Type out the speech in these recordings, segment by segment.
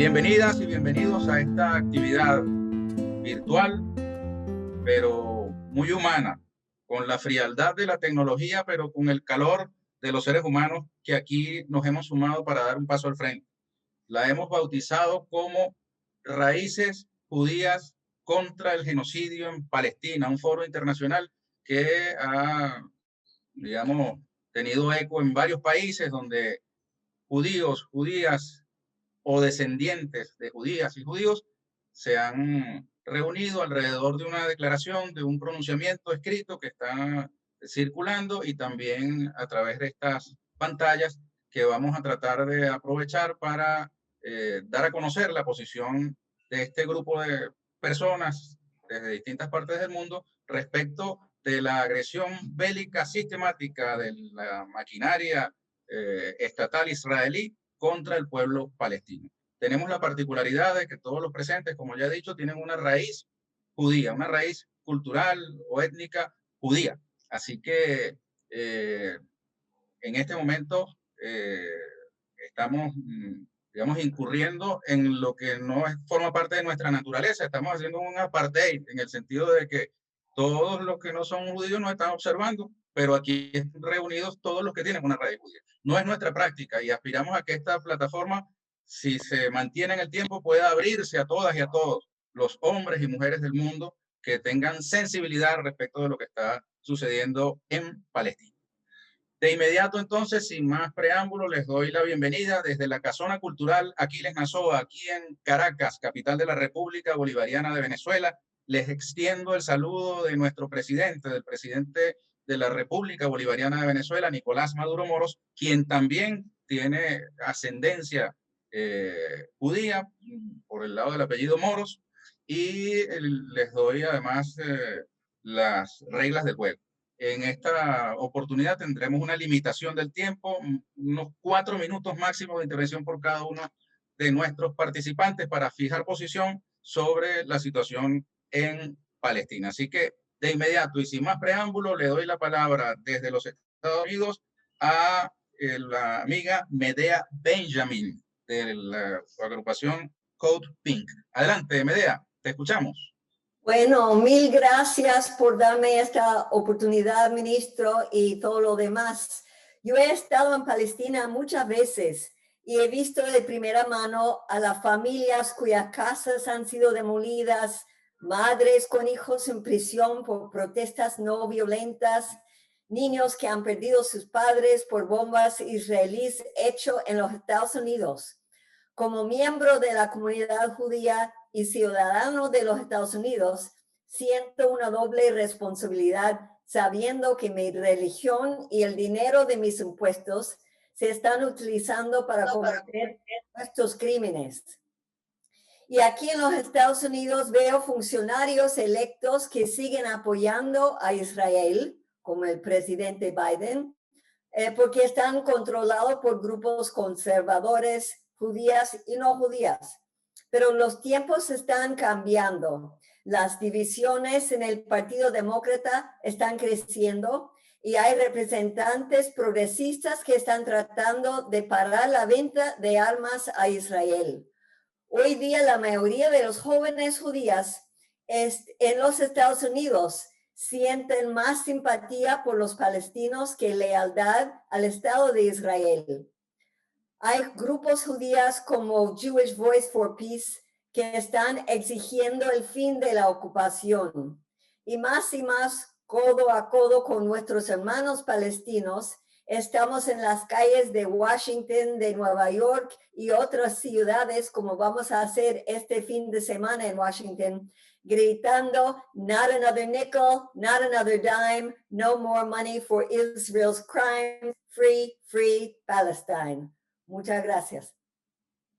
Bienvenidas y bienvenidos a esta actividad virtual, pero muy humana, con la frialdad de la tecnología, pero con el calor de los seres humanos que aquí nos hemos sumado para dar un paso al frente. La hemos bautizado como Raíces Judías contra el Genocidio en Palestina, un foro internacional que ha, digamos, tenido eco en varios países donde judíos, judías o descendientes de judías y judíos se han reunido alrededor de una declaración, de un pronunciamiento escrito que está circulando, y también a través de estas pantallas que vamos a tratar de aprovechar para dar a conocer la posición de este grupo de personas desde distintas partes del mundo respecto de la agresión bélica sistemática de la maquinaria estatal israelí contra el pueblo palestino. Tenemos la particularidad de que todos los presentes, como ya he dicho, tienen una raíz judía, una raíz cultural o étnica judía. Así que en este momento estamos, digamos, incurriendo en lo que no forma parte de nuestra naturaleza. Estamos haciendo un apartheid en el sentido de que todos los que no son judíos nos están observando, pero aquí están reunidos todos los que tienen una raíz judía. No es nuestra práctica y aspiramos a que esta plataforma, si se mantiene en el tiempo, pueda abrirse a todas y a todos los hombres y mujeres del mundo que tengan sensibilidad respecto de lo que está sucediendo en Palestina. De inmediato, entonces, sin más preámbulo, les doy la bienvenida desde la Casona Cultural Aquiles Nazoa, aquí en Caracas, capital de la República Bolivariana de Venezuela. Les extiendo el saludo de nuestro presidente, del presidente de la República Bolivariana de Venezuela, Nicolás Maduro Moros, quien también tiene ascendencia judía por el lado del apellido Moros, y les doy además las reglas del juego. En esta oportunidad tendremos una limitación del tiempo, unos 4 minutos máximo de intervención por cada uno de nuestros participantes para fijar posición sobre la situación en Palestina. Así que de inmediato y sin más preámbulo, le doy la palabra desde los Estados Unidos a la amiga Medea Benjamin de la agrupación Code Pink. Adelante, Medea, te escuchamos. Bueno, mil gracias por darme esta oportunidad, ministro, y todo lo demás. Yo he estado en Palestina muchas veces y he visto de primera mano a las familias cuyas casas han sido demolidas, madres con hijos en prisión por protestas no violentas, niños que han perdido sus padres por bombas israelíes hechas en los Estados Unidos. Como miembro de la comunidad judía y ciudadano de los Estados Unidos, siento una doble responsabilidad sabiendo que mi religión y el dinero de mis impuestos se están utilizando para cometer estos crímenes. Y aquí en los Estados Unidos veo funcionarios electos que siguen apoyando a Israel, como el presidente Biden, porque están controlados por grupos conservadores, judías y no judías. Pero los tiempos están cambiando. Las divisiones en el Partido Demócrata están creciendo y hay representantes progresistas que están tratando de parar la venta de armas a Israel. Hoy día la mayoría de los jóvenes judías en los Estados Unidos sienten más simpatía por los palestinos que lealtad al Estado de Israel. Hay grupos judías como Jewish Voice for Peace que están exigiendo el fin de la ocupación. Y más, codo a codo con nuestros hermanos palestinos, estamos en las calles de Washington, de Nueva York y otras ciudades, como vamos a hacer este fin de semana en Washington, gritando, not another nickel, not another dime, no more money for Israel's crimes, free, free Palestine. Muchas gracias.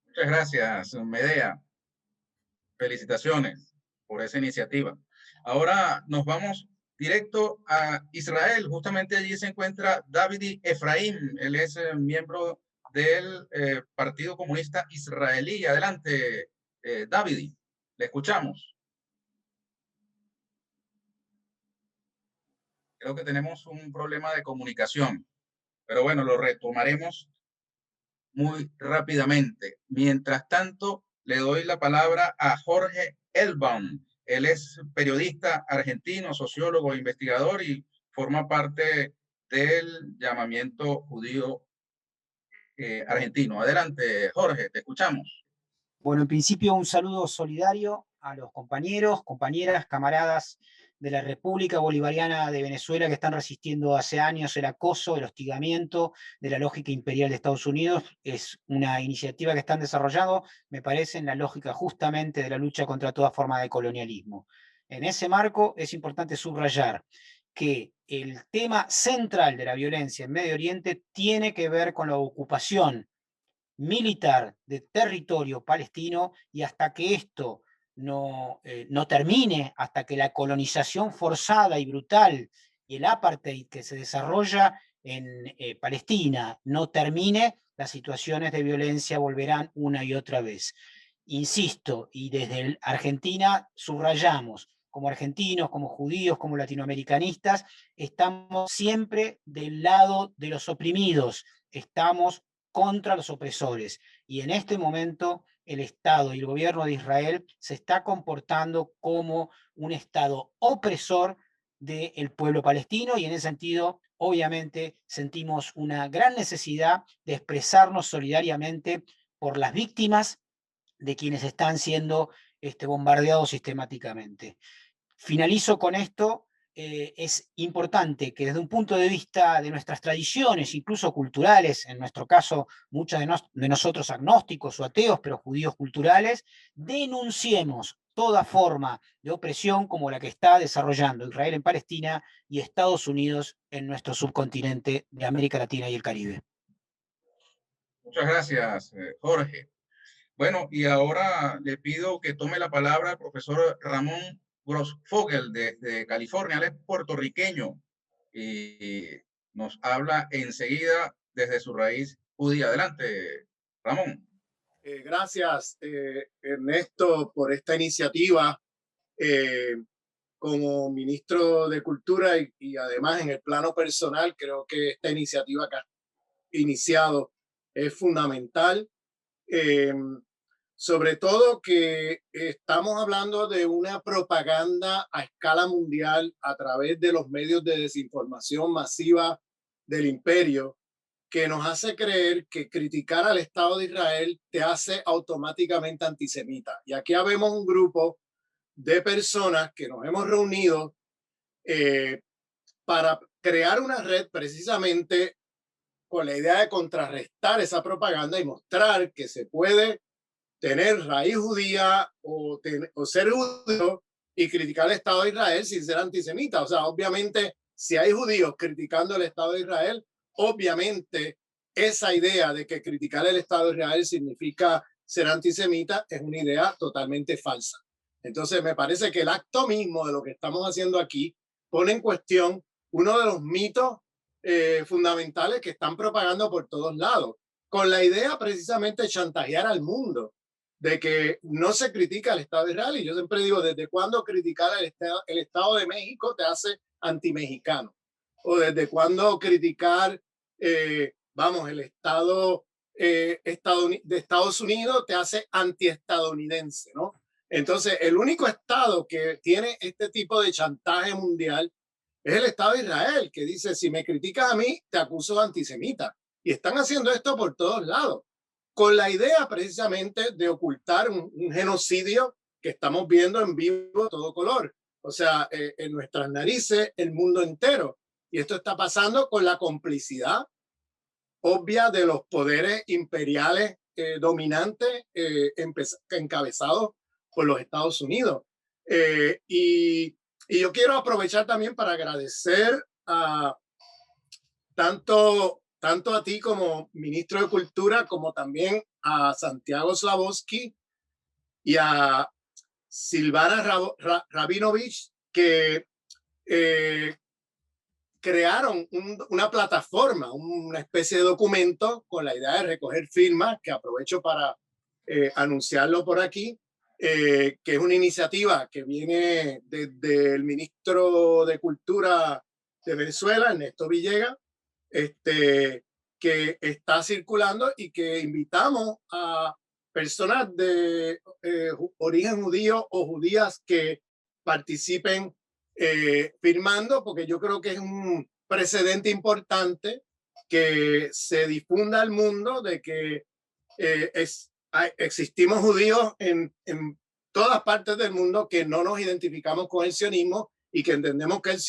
Muchas gracias, Medea. Felicitaciones por esa iniciativa. Ahora nos vamos directo a Israel. Justamente allí se encuentra David Efraín. Él es miembro del Partido Comunista Israelí. Adelante, David. Le escuchamos. Creo que tenemos un problema de comunicación, pero bueno, lo retomaremos muy rápidamente. Mientras tanto, le doy la palabra a Jorge Elbaum. Él es periodista argentino, sociólogo, investigador y forma parte del llamamiento judío argentino. Adelante, Jorge, te escuchamos. Bueno, en principio un saludo solidario a los compañeros, compañeras, camaradas de la República Bolivariana de Venezuela que están resistiendo hace años el acoso, el hostigamiento de la lógica imperial de Estados Unidos. Es una iniciativa que están desarrollando, me parece, en la lógica justamente de la lucha contra toda forma de colonialismo. En ese marco es importante subrayar que el tema central de la violencia en Medio Oriente tiene que ver con la ocupación militar de territorio palestino, y hasta que esto no termine, hasta que la colonización forzada y brutal y el apartheid que se desarrolla en Palestina no termine, las situaciones de violencia volverán una y otra vez. Insisto, y desde Argentina subrayamos, como argentinos, como judíos, como latinoamericanistas, estamos siempre del lado de los oprimidos, estamos contra los opresores. Y en este momento el Estado y el gobierno de Israel se está comportando como un Estado opresor del pueblo palestino, y en ese sentido, obviamente, sentimos una gran necesidad de expresarnos solidariamente por las víctimas de quienes están siendo bombardeados sistemáticamente. Finalizo con esto. Es importante que desde un punto de vista de nuestras tradiciones, incluso culturales, en nuestro caso muchos de nosotros agnósticos o ateos, pero judíos culturales, denunciemos toda forma de opresión como la que está desarrollando Israel en Palestina y Estados Unidos en nuestro subcontinente de América Latina y el Caribe. Muchas gracias, Jorge. Bueno, y ahora le pido que tome la palabra el profesor Ramón Grossfogel de California. Él es puertorriqueño y nos habla enseguida desde su raíz judía. Adelante, Ramón. Gracias, Ernesto, por esta iniciativa. Como ministro de Cultura y además en el plano personal, creo que esta iniciativa que ha iniciado es fundamental. Sobre todo que estamos hablando de una propaganda a escala mundial a través de los medios de desinformación masiva del imperio, que nos hace creer que criticar al Estado de Israel te hace automáticamente antisemita. Y aquí habemos un grupo de personas que nos hemos reunido para crear una red precisamente con la idea de contrarrestar esa propaganda y mostrar que se puede tener raíz judía o ser judío y criticar el Estado de Israel sin ser antisemita. O sea, obviamente, si hay judíos criticando el Estado de Israel, obviamente esa idea de que criticar el Estado de Israel significa ser antisemita es una idea totalmente falsa. Entonces, me parece que el acto mismo de lo que estamos haciendo aquí pone en cuestión uno de los mitos fundamentales que están propagando por todos lados, con la idea precisamente de chantajear al mundo, de que no se critica al Estado de Israel. Y yo siempre digo, ¿desde cuándo criticar el Estado de México te hace antimexicano? ¿O desde cuándo criticar, el Estado de Estados Unidos te hace antiestadounidense, ¿no? Entonces, el único Estado que tiene este tipo de chantaje mundial es el Estado de Israel, que dice, si me criticas a mí, te acuso de antisemita. Y están haciendo esto por todos lados, con la idea precisamente de ocultar un genocidio que estamos viendo en vivo a todo color. O sea, en nuestras narices, el mundo entero. Y esto está pasando con la complicidad obvia de los poderes imperiales dominantes encabezados por los Estados Unidos. Y yo quiero aprovechar también para agradecer a tanto a ti como ministro de Cultura, como también a Santiago Slavosky y a Silvana Rabinovich, que crearon una plataforma, una especie de documento con la idea de recoger firmas, que aprovecho para anunciarlo por aquí, que es una iniciativa que viene desde el ministro de Cultura de Venezuela, Ernesto Villegas, que está circulando y que invitamos a personas de origen judío o judías que participen firmando, porque yo creo que es un precedente importante que se difunda al mundo de que existimos judíos en todas partes del mundo que no nos identificamos con el sionismo y que entendemos que el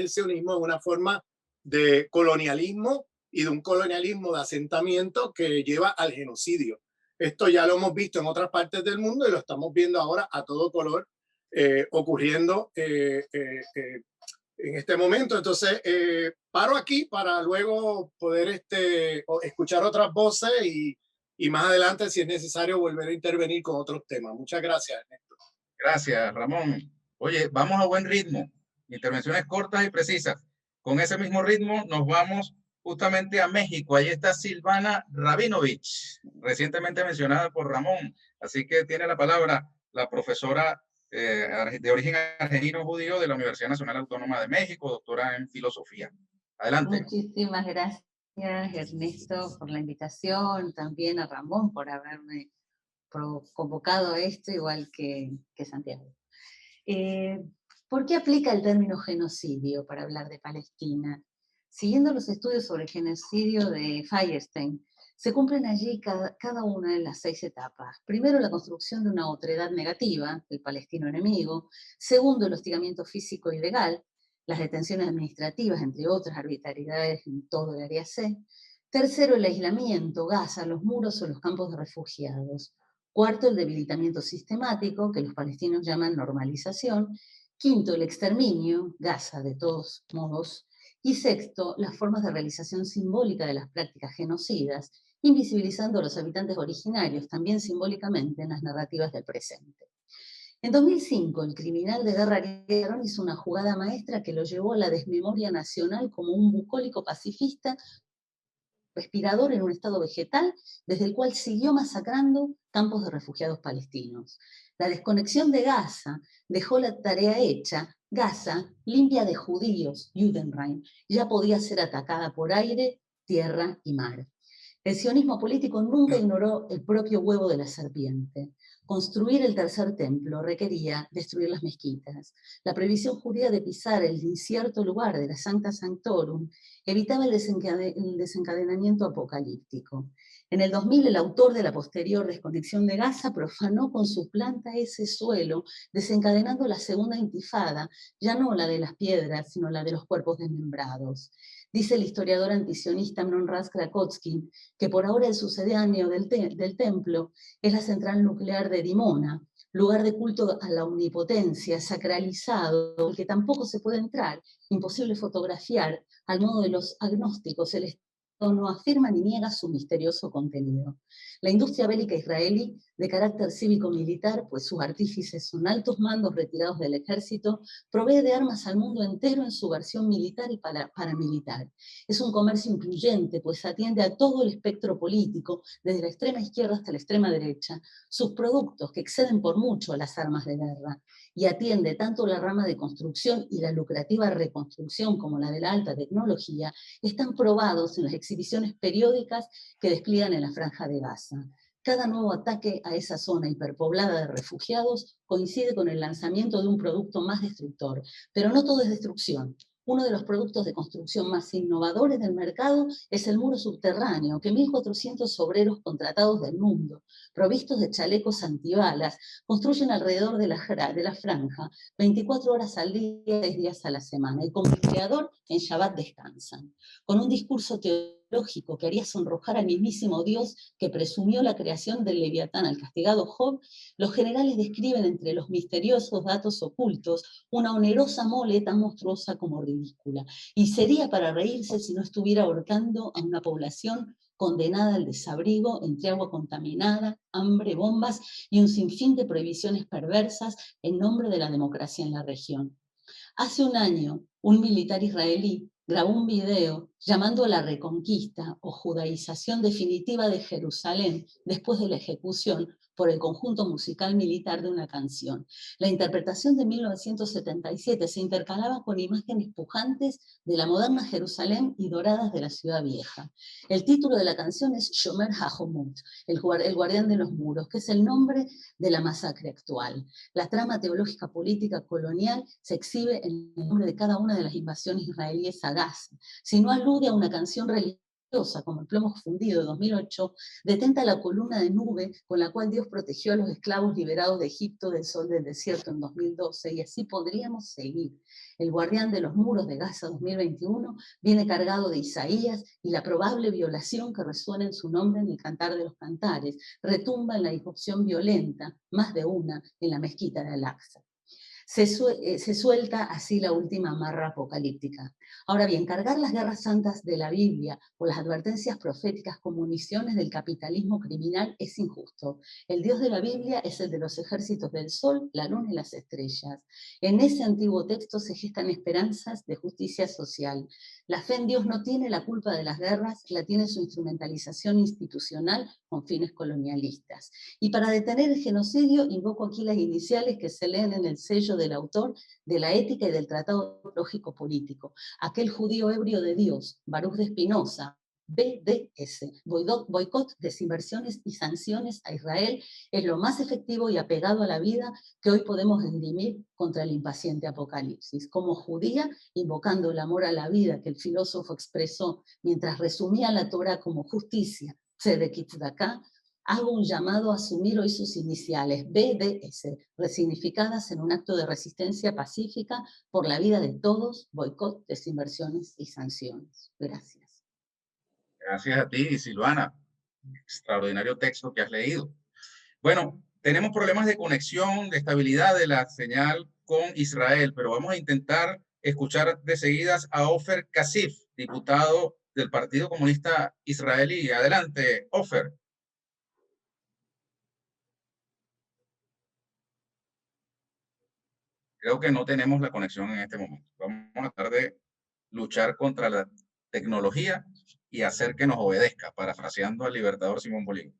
sionismo es una forma de colonialismo y de un colonialismo de asentamiento que lleva al genocidio. Esto ya lo hemos visto en otras partes del mundo y lo estamos viendo ahora a todo color ocurriendo en este momento. Entonces, paro aquí para luego poder escuchar otras voces y más adelante, si es necesario, volver a intervenir con otros temas. Muchas gracias, Ernesto. Gracias, Ramón. Oye, vamos a buen ritmo. Intervenciones cortas y precisas. Con ese mismo ritmo nos vamos justamente a México. Ahí está Silvana Rabinovich, recientemente mencionada por Ramón. Así que tiene la palabra la profesora de origen argentino judío de la Universidad Nacional Autónoma de México, doctora en filosofía. Adelante. Muchísimas gracias, Ernesto, por la invitación, también a Ramón por haberme convocado a esto, igual que Santiago. ¿Por qué aplica el término genocidio para hablar de Palestina? Siguiendo los estudios sobre el genocidio de Firestein, se cumplen allí cada una de las 6 etapas. Primero, la construcción de una otredad negativa, el palestino enemigo. Segundo, el hostigamiento físico y legal, las detenciones administrativas, entre otras arbitrariedades en todo el área C. Tercero, el aislamiento, Gaza, los muros o los campos de refugiados. Cuarto, el debilitamiento sistemático, que los palestinos llaman normalización. Quinto, el exterminio, Gaza de todos modos. Y sexto, las formas de realización simbólica de las prácticas genocidas, invisibilizando a los habitantes originarios, también simbólicamente, en las narrativas del presente. En 2005, el criminal de guerra Ariel Sharon hizo una jugada maestra que lo llevó a la desmemoria nacional como un bucólico pacifista respirador en un estado vegetal, desde el cual siguió masacrando campos de refugiados palestinos. La desconexión de Gaza dejó la tarea hecha. Gaza, limpia de judíos, Judenrein, ya podía ser atacada por aire, tierra y mar. El sionismo político nunca ignoró el propio huevo de la serpiente. Construir el tercer templo requería destruir las mezquitas. La prohibición judía de pisar el incierto lugar de la Sancta Sanctorum evitaba el desencadenamiento apocalíptico. En el 2000, el autor de la posterior desconexión de Gaza profanó con su planta ese suelo, desencadenando la segunda intifada, ya no la de las piedras, sino la de los cuerpos desmembrados. Dice el historiador antisionista Amnon Raz Krakowski que por ahora el sucedáneo del templo es la central nuclear de Dimona, lugar de culto a la omnipotencia, sacralizado, el que tampoco se puede entrar, imposible fotografiar, al modo de los agnósticos. El Estado no afirma ni niega su misterioso contenido. La industria bélica israelí, de carácter cívico-militar, pues sus artífices son altos mandos retirados del ejército, provee de armas al mundo entero en su versión militar y paramilitar. Es un comercio incluyente, pues atiende a todo el espectro político, desde la extrema izquierda hasta la extrema derecha, sus productos, que exceden por mucho a las armas de guerra, y atiende tanto la rama de construcción y la lucrativa reconstrucción como la de la alta tecnología, están probados en las exhibiciones periódicas que despliegan en la Franja de Gaza. Cada nuevo ataque a esa zona hiperpoblada de refugiados coincide con el lanzamiento de un producto más destructor, pero no todo es destrucción. Uno de los productos de construcción más innovadores del mercado es el muro subterráneo, que 1.400 obreros contratados del mundo, provistos de chalecos antibalas, construyen alrededor de la franja, 24 horas al día, 6 días a la semana, y como el creador, en Shabbat descansan. Con un discurso teológico que haría sonrojar al mismísimo Dios que presumió la creación del Leviatán al castigado Job, los generales describen entre los misteriosos datos ocultos una onerosa mole tan monstruosa como ridícula, y sería para reírse si no estuviera ahorcando a una población condenada al desabrigo entre agua contaminada, hambre, bombas y un sinfín de prohibiciones perversas en nombre de la democracia en la región. Hace un año, un militar israelí grabó un video llamando a la reconquista o judaización definitiva de Jerusalén después de la ejecución por el conjunto musical militar de una canción. La interpretación de 1977 se intercalaba con imágenes pujantes de la moderna Jerusalén y doradas de la Ciudad Vieja. El título de la canción es Shomer HaHomot, el guardián de los muros, que es el nombre de la masacre actual. La trama teológica política colonial se exhibe en el nombre de cada una de las invasiones israelíes a Gaza. Si no alude a una canción religiosa como el plomo fundido de 2008, detenta la columna de nube con la cual Dios protegió a los esclavos liberados de Egipto del sol del desierto en 2012, y así podríamos seguir. El guardián de los muros de Gaza 2021 viene cargado de Isaías y la probable violación que resuena en su nombre en el Cantar de los Cantares retumba en la irrupción violenta, más de una, en la mezquita de Al-Aqsa. Se suelta así la última amarra apocalíptica. Ahora bien, cargar las guerras santas de la Biblia o las advertencias proféticas con municiones del capitalismo criminal es injusto. El Dios de la Biblia es el de los ejércitos del sol, la luna y las estrellas. En ese antiguo texto se gestan esperanzas de justicia social. La fe en Dios no tiene la culpa de las guerras, la tiene su instrumentalización institucional con fines colonialistas. Y para detener el genocidio, invoco aquí las iniciales que se leen en el sello del autor de la ética y del tratado lógico-político, aquel judío ebrio de Dios, Baruch de Spinoza, BDS, boicot, desinversiones y sanciones a Israel, es lo más efectivo y apegado a la vida que hoy podemos endimir contra el impaciente apocalipsis. Como judía, invocando el amor a la vida que el filósofo expresó mientras resumía la Torá como justicia, tzedek y tzedakah, hago un llamado a asumir hoy sus iniciales, BDS, resignificadas en un acto de resistencia pacífica por la vida de todos, boicot, desinversiones y sanciones. Gracias. Gracias a ti, Silvana. Extraordinario texto que has leído. Bueno, tenemos problemas de conexión, de estabilidad de la señal con Israel, pero vamos a intentar escuchar de seguidas a Ofer Kasif, diputado del Partido Comunista Israelí. Adelante, Ofer. Creo que no tenemos la conexión en este momento. Vamos a tratar de luchar contra la tecnología y hacer que nos obedezca, parafraseando al libertador Simón Bolívar.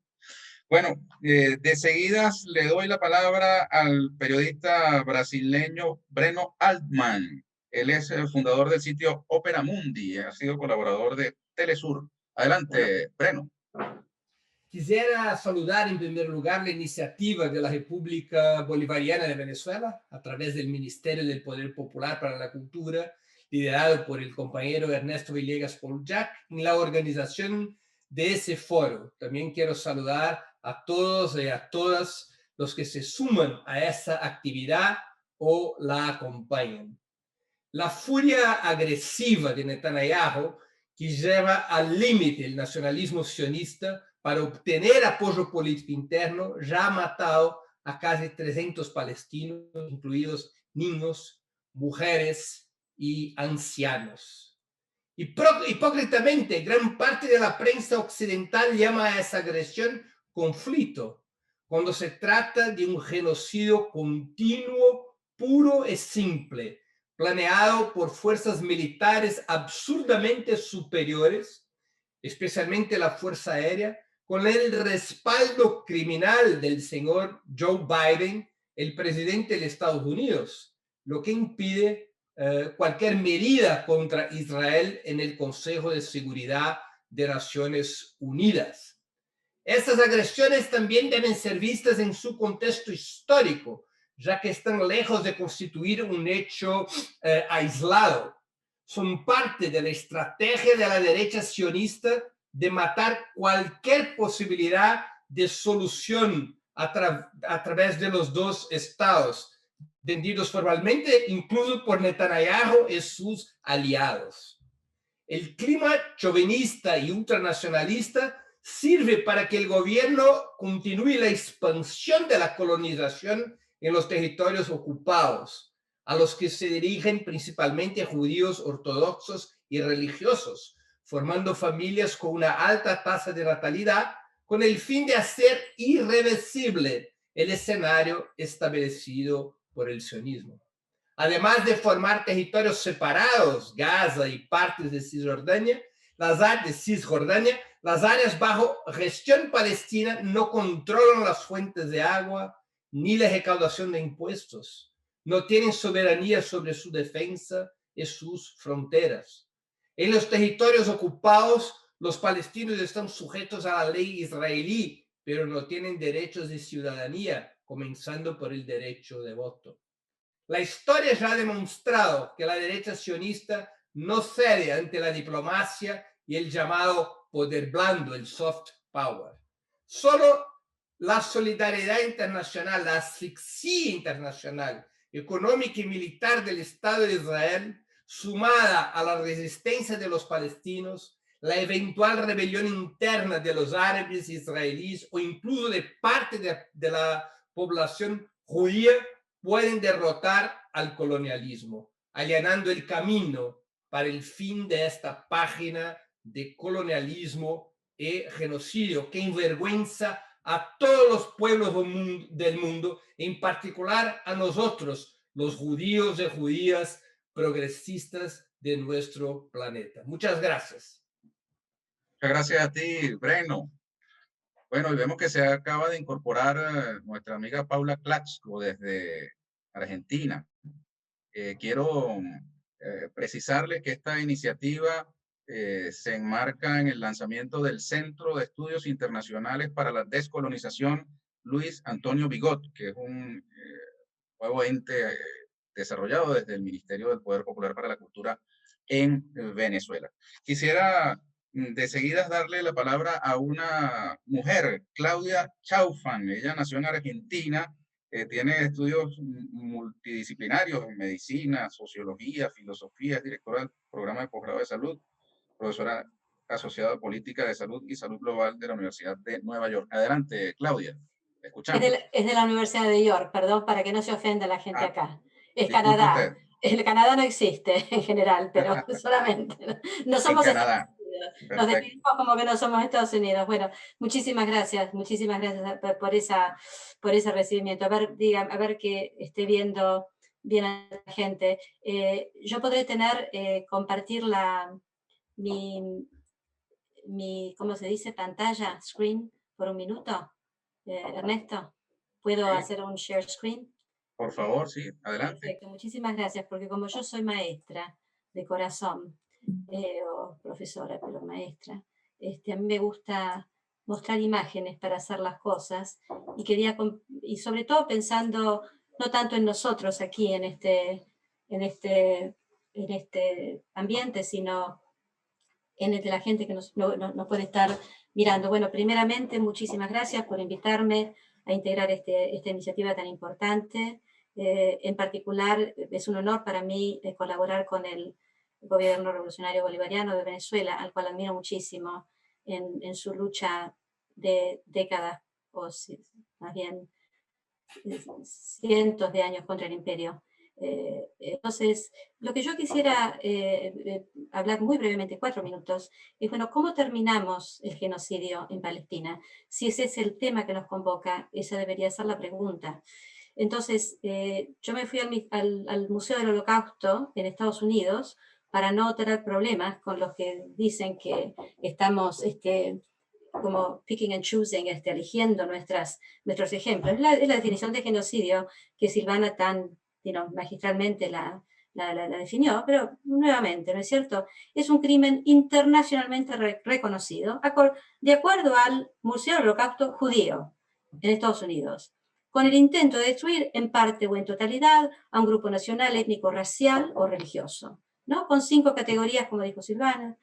Bueno, de seguidas le doy la palabra al periodista brasileño Breno Altman. Él es el fundador del sitio Opera Mundi, ha sido colaborador de Telesur. Adelante, Breno. Quisiera saludar en primer lugar la iniciativa de la República Bolivariana de Venezuela a través del Ministerio del Poder Popular para la Cultura, liderado por el compañero Ernesto Villegas Poljac, en la organización de ese foro. También quiero saludar a todos y a todas los que se suman a esa actividad o la acompañan. La furia agresiva de Netanyahu, que lleva al límite el nacionalismo sionista para obtener apoyo político interno, ya ha matado a casi 300 palestinos, incluidos niños, mujeres y ancianos. Hipócritamente, gran parte de la prensa occidental llama a esa agresión conflicto, cuando se trata de un genocidio continuo, puro y simple, planeado por fuerzas militares absurdamente superiores, especialmente la Fuerza Aérea, con el respaldo criminal del señor Joe Biden, el presidente de Estados Unidos, lo que impide cualquier medida contra Israel en el Consejo de Seguridad de Naciones Unidas. Estas agresiones también deben ser vistas en su contexto histórico, ya que están lejos de constituir un hecho aislado. Son parte de la estrategia de la derecha sionista de matar cualquier posibilidad de solución a través de los dos estados, vendidos formalmente incluso por Netanyahu y sus aliados. El clima chauvinista y ultranacionalista sirve para que el gobierno continúe la expansión de la colonización en los territorios ocupados, a los que se dirigen principalmente judíos ortodoxos y religiosos, formando familias con una alta tasa de natalidad, con el fin de hacer irreversible el escenario establecido por el sionismo. Además de formar territorios separados, Gaza y partes de Cisjordania, Las áreas bajo gestión palestina no controlan las fuentes de agua ni la recaudación de impuestos. No tienen soberanía sobre su defensa y sus fronteras. En los territorios ocupados, los palestinos están sujetos a la ley israelí, pero no tienen derechos de ciudadanía, comenzando por el derecho de voto. La historia ya ha demostrado que la derecha sionista no cede ante la diplomacia y el llamado poder blando, el soft power. Solo la solidaridad internacional, la asfixia internacional, económica y militar del Estado de Israel, sumada a la resistencia de los palestinos, la eventual rebelión interna de los árabes israelíes o incluso de parte de la población judía, pueden derrotar al colonialismo, allanando el camino para el fin de esta página de colonialismo y genocidio que envergüenza a todos los pueblos del mundo, en particular a nosotros, los judíos y judías progresistas de nuestro planeta. Muchas gracias. Muchas gracias a ti, Breno. Bueno, y vemos que se acaba de incorporar nuestra amiga Paula Claxco desde Argentina. Quiero precisarle que esta iniciativa se enmarca en el lanzamiento del Centro de Estudios Internacionales para la Descolonización Luis Antonio Bigot, que es un nuevo ente desarrollado desde el Ministerio del Poder Popular para la Cultura en Venezuela. Quisiera de seguida darle la palabra a una mujer, Claudia Chaufan. Ella nació en Argentina, tiene estudios multidisciplinarios en medicina, sociología, filosofía, es directora del programa de posgrado de salud, profesora asociada a política de salud y salud global de la Universidad de Nueva York. Adelante, Claudia, escuchamos. Es de la Universidad de York, perdón, para que no se ofenda la gente acá. Es disculpe Canadá. usted. El Canadá no existe en general, pero solamente. No somos Canadá. Estados Unidos. Nos definimos como que no somos Estados Unidos. Bueno, muchísimas gracias por ese recibimiento. A ver que esté viendo bien a la gente. Yo podré compartir mi, ¿cómo se dice? Pantalla, screen, por un minuto. Ernesto, ¿puedo hacer un share screen? Por favor, sí, adelante. Perfecto, muchísimas gracias, porque como yo soy maestra de corazón, o profesora, pero maestra, a mí me gusta mostrar imágenes para hacer las cosas, y sobre todo pensando no tanto en nosotros aquí en este ambiente, sino en el de la gente que nos puede estar mirando. Bueno, primeramente, muchísimas gracias por invitarme a integrar esta iniciativa tan importante. En particular, es un honor para mí colaborar con el Gobierno Revolucionario Bolivariano de Venezuela, al cual admiro muchísimo en su lucha de décadas, o más bien cientos de años contra el imperio. Entonces, lo que yo quisiera hablar muy brevemente, 4 minutos, es, bueno, ¿cómo terminamos el genocidio en Palestina? Si ese es el tema que nos convoca, esa debería ser la pregunta. Entonces, yo me fui al Museo del Holocausto en Estados Unidos para no tener problemas con los que dicen que estamos como picking and choosing, eligiendo nuestros ejemplos. Es la definición de genocidio que Silvana tan magistralmente la definió, pero nuevamente, ¿no es cierto? Es un crimen internacionalmente reconocido, de acuerdo al Museo del Holocausto Judío en Estados Unidos, con el intento de destruir en parte o en totalidad a un grupo nacional, étnico, racial o religioso, ¿no? Con 5 categorías, como dijo Silvana: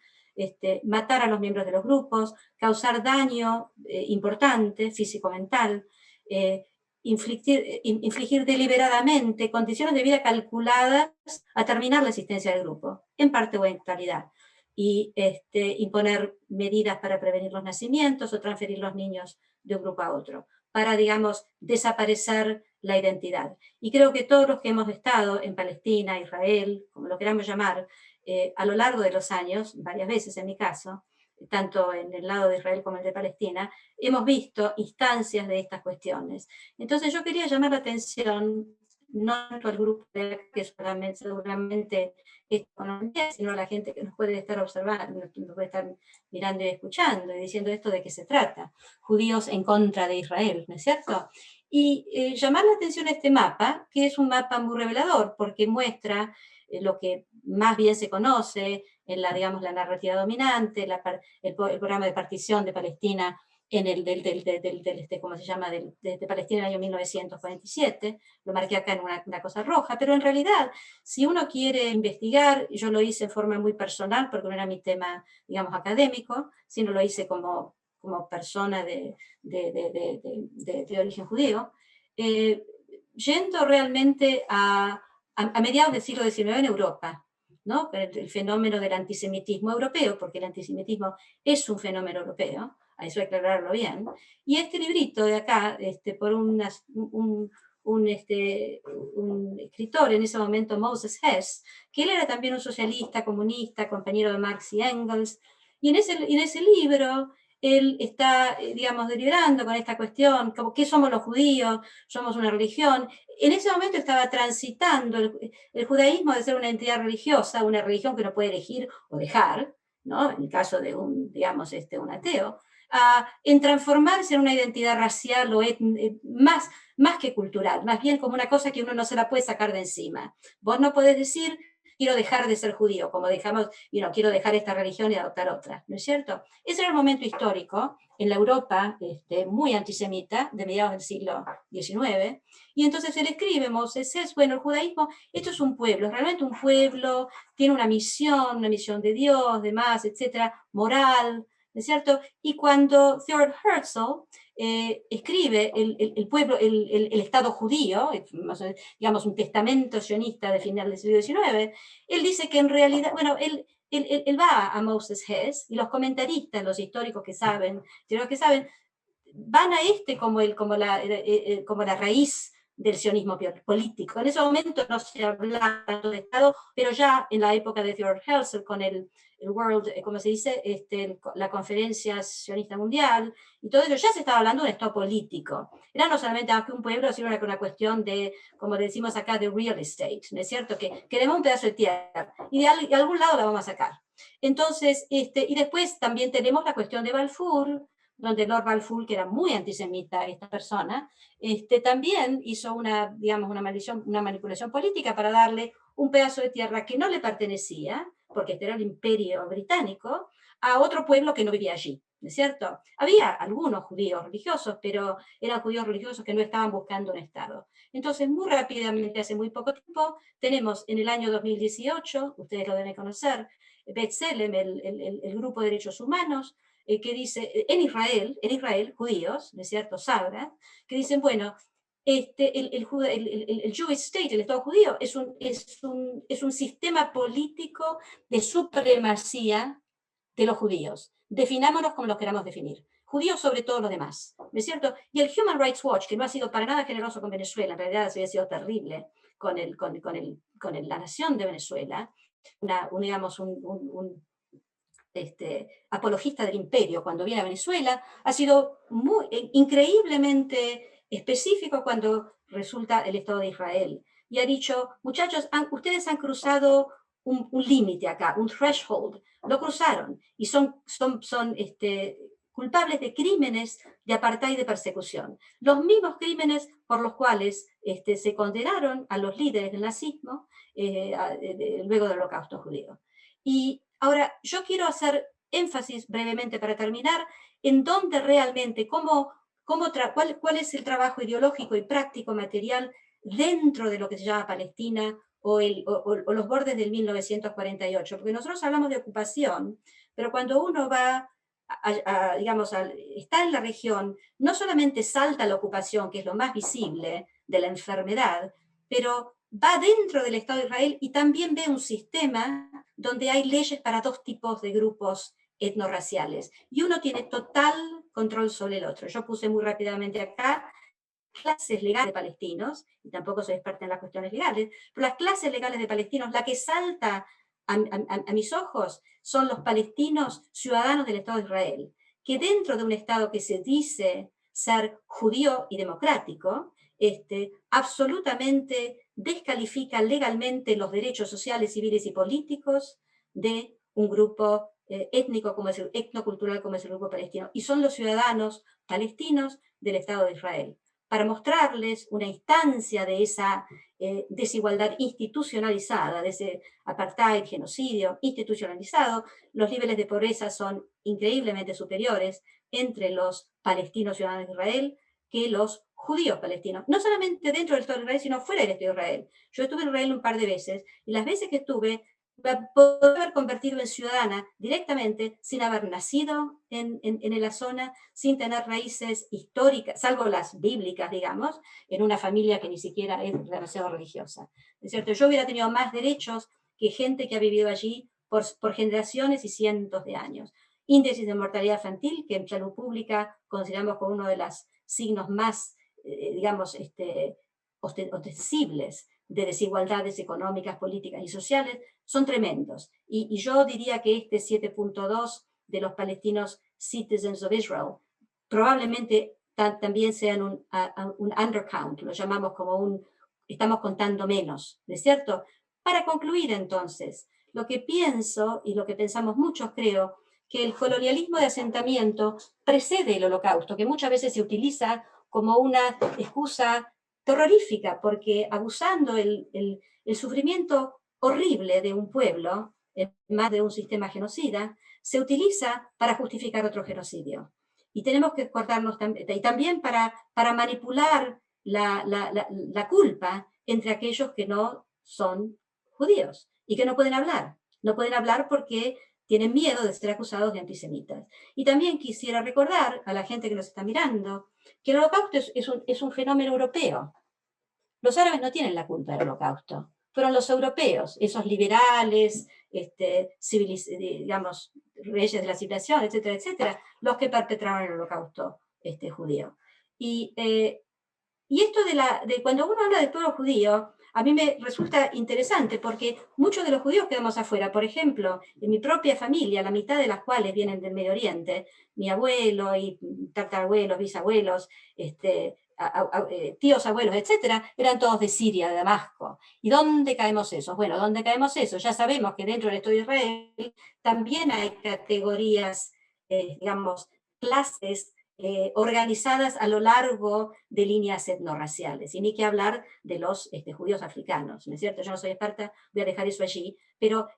matar a los miembros de los grupos, causar daño importante, físico-mental, infligir deliberadamente condiciones de vida calculadas a terminar la existencia del grupo, en parte o en totalidad, y imponer medidas para prevenir los nacimientos o transferir los niños de un grupo a otro, para, digamos, desaparecer la identidad. Y creo que todos los que hemos estado en Palestina, Israel, como lo queramos llamar, a lo largo de los años, varias veces en mi caso, tanto en el lado de Israel como el de Palestina, hemos visto instancias de estas cuestiones. Entonces yo quería llamar la atención no al grupo que seguramente economía, sino a la gente que nos puede estar observando, nos puede estar mirando y escuchando y diciendo esto de qué se trata. Judíos en contra de Israel, ¿no es cierto? Y llamar la atención a este mapa, que es un mapa muy revelador, porque muestra lo que más bien se conoce en la, digamos, la narrativa dominante, el programa de partición de Palestina en el ¿cómo se llama? De Palestina en el año 1947, lo marqué acá en una cosa roja, pero en realidad, si uno quiere investigar, yo lo hice en forma muy personal, porque no era mi tema, digamos, académico, sino lo hice como persona de origen judío, yendo realmente a mediados del siglo XIX en Europa, ¿no? El fenómeno del antisemitismo europeo, porque el antisemitismo es un fenómeno europeo, a eso hay que aclararlo bien, y este librito de acá, por un escritor en ese momento, Moses Hess, que él era también un socialista, comunista, compañero de Marx y Engels, y en ese libro él está, digamos, deliberando con esta cuestión, como ¿qué somos los judíos? ¿Somos una religión? En ese momento estaba transitando el judaísmo de ser una entidad religiosa, una religión que uno puede elegir o dejar, ¿no? En el caso de un, digamos, un ateo, en transformarse en una identidad racial o más que cultural, más bien como una cosa que uno no se la puede sacar de encima. Vos no podés decir, quiero dejar de ser judío, como dejamos, quiero dejar esta religión y adoptar otra, ¿no es cierto? Ese era el momento histórico en la Europa muy antisemita de mediados del siglo XIX, y entonces él escribe, Moses, bueno, el judaísmo, esto es un pueblo, es realmente un pueblo, tiene una misión de Dios, demás, etcétera, moral, ¿no es cierto? Y cuando Theodor Herzl escribe el pueblo, el Estado judío, digamos un testamento sionista de final del siglo XIX, él dice que en realidad, bueno, él va a Moses Hess, y los comentaristas, los históricos que saben, van a como la raíz del sionismo político. En ese momento no se hablaba tanto de Estado, pero ya en la época de Theodor Herzl, con el World, ¿cómo se dice? La conferencia sionista mundial, y todo eso, ya se estaba hablando de un Estado político. Era no solamente un pueblo, sino una cuestión de, como decimos acá, de real estate, ¿no es cierto? Que queremos un pedazo de tierra, y de algún lado la vamos a sacar. Entonces, y después también tenemos la cuestión de Balfour, donde Lord Balfour, que era muy antisemita esta persona, también hizo una manipulación política para darle un pedazo de tierra que no le pertenecía, porque este era el imperio británico, a otro pueblo que no vivía allí, ¿no es cierto? Había algunos judíos religiosos, pero eran judíos religiosos que no estaban buscando un Estado. Entonces, muy rápidamente, hace muy poco tiempo, tenemos en el año 2018, ustedes lo deben conocer, B'Tselem, el Grupo de Derechos Humanos, que dice, en Israel, judíos, ¿no es cierto?, Sabra, que dicen, bueno, el Jewish State, el Estado judío, es un sistema político de supremacía de los judíos. Definámonos como los queramos definir. Judíos sobre todo los demás, ¿no es cierto? Y el Human Rights Watch, que no ha sido para nada generoso con Venezuela, en realidad había sido terrible con la nación de Venezuela, un apologista del imperio cuando viene a Venezuela, ha sido increíblemente específico cuando resulta el Estado de Israel. Y ha dicho, muchachos, ustedes han cruzado un límite acá, un threshold, lo cruzaron, y son culpables de crímenes de apartheid y de persecución. Los mismos crímenes por los cuales se condenaron a los líderes del nazismo luego del Holocausto judío. Y ahora, yo quiero hacer énfasis brevemente para terminar en dónde realmente, cuál es el trabajo ideológico y práctico material dentro de lo que se llama Palestina o los bordes del 1948. Porque nosotros hablamos de ocupación, pero cuando uno va, está en la región, no solamente salta la ocupación, que es lo más visible de la enfermedad, pero va dentro del Estado de Israel y también ve un sistema donde hay leyes para dos tipos de grupos etnorraciales. Y uno tiene total control sobre el otro. Yo puse muy rápidamente acá clases legales de palestinos, y tampoco soy experta en las cuestiones legales, pero las clases legales de palestinos, la que salta a mis ojos, son los palestinos ciudadanos del Estado de Israel, que dentro de un Estado que se dice ser judío y democrático, absolutamente descalifica legalmente los derechos sociales, civiles y políticos de un grupo étnico como es etnocultural como es el grupo palestino. Y son los ciudadanos palestinos del Estado de Israel. Para mostrarles una instancia de esa desigualdad institucionalizada, de ese apartheid, genocidio institucionalizado, los niveles de pobreza son increíblemente superiores entre los palestinos ciudadanos de Israel que los judíos palestinos, no solamente dentro del Estado de Israel, sino fuera del Estado de Israel. Yo estuve en Israel un par de veces, y las veces que estuve, me puedo haber convertido en ciudadana directamente sin haber nacido en la zona, sin tener raíces históricas, salvo las bíblicas, digamos, en una familia que ni siquiera es demasiado religiosa. ¿Es cierto? Yo hubiera tenido más derechos que gente que ha vivido allí por generaciones y cientos de años. Índices de mortalidad infantil, que en salud pública consideramos como uno de los signos más, digamos, ostensibles de desigualdades económicas, políticas y sociales, son tremendos. Y yo diría que este 7.2 de los palestinos Citizens of Israel probablemente también sean un undercount, lo llamamos como estamos contando menos, ¿no es cierto? Para concluir entonces, lo que pienso y lo que pensamos muchos creo, que el colonialismo de asentamiento precede el holocausto, que muchas veces se utiliza como una excusa terrorífica, porque abusando el sufrimiento horrible de un pueblo, en más de un sistema genocida, se utiliza para justificar otro genocidio. Y tenemos que acordarnos y también para manipular la culpa entre aquellos que no son judíos y que no pueden hablar. No pueden hablar porque tienen miedo de ser acusados de antisemitas. Y también quisiera recordar a la gente que nos está mirando que el holocausto es un fenómeno europeo. Los árabes no tienen la culpa del holocausto. Fueron los europeos, esos liberales, digamos, reyes de la civilización, etcétera, etcétera, los que perpetraron el holocausto judío. Y esto de cuando uno habla del pueblo judío, a mí me resulta interesante porque muchos de los judíos quedamos afuera. Por ejemplo, en mi propia familia, la mitad de las cuales vienen del Medio Oriente, mi abuelo y tatarabuelos, bisabuelos, tíos, abuelos, etcétera, eran todos de Siria, de Damasco. ¿Y dónde caemos esos? Bueno, ¿dónde caemos esos? Ya sabemos que dentro del Estado de Israel también hay categorías, digamos, clases organizadas a lo largo de líneas etnorraciales, y ni que hablar de los judíos africanos, ¿no es cierto? Yo no soy experta, voy a dejar eso allí, pero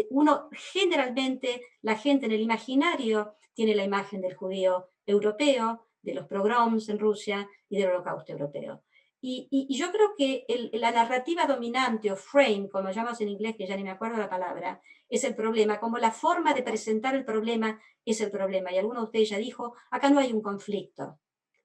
uno generalmente, la gente en el imaginario tiene la imagen del judío europeo, de los pogroms en Rusia y del holocausto europeo. Y yo creo que la narrativa dominante o frame, como llamamos en inglés, que ya ni me acuerdo la palabra, es el problema, como la forma de presentar el problema es el problema. Y alguno de ustedes ya dijo, acá no hay un conflicto.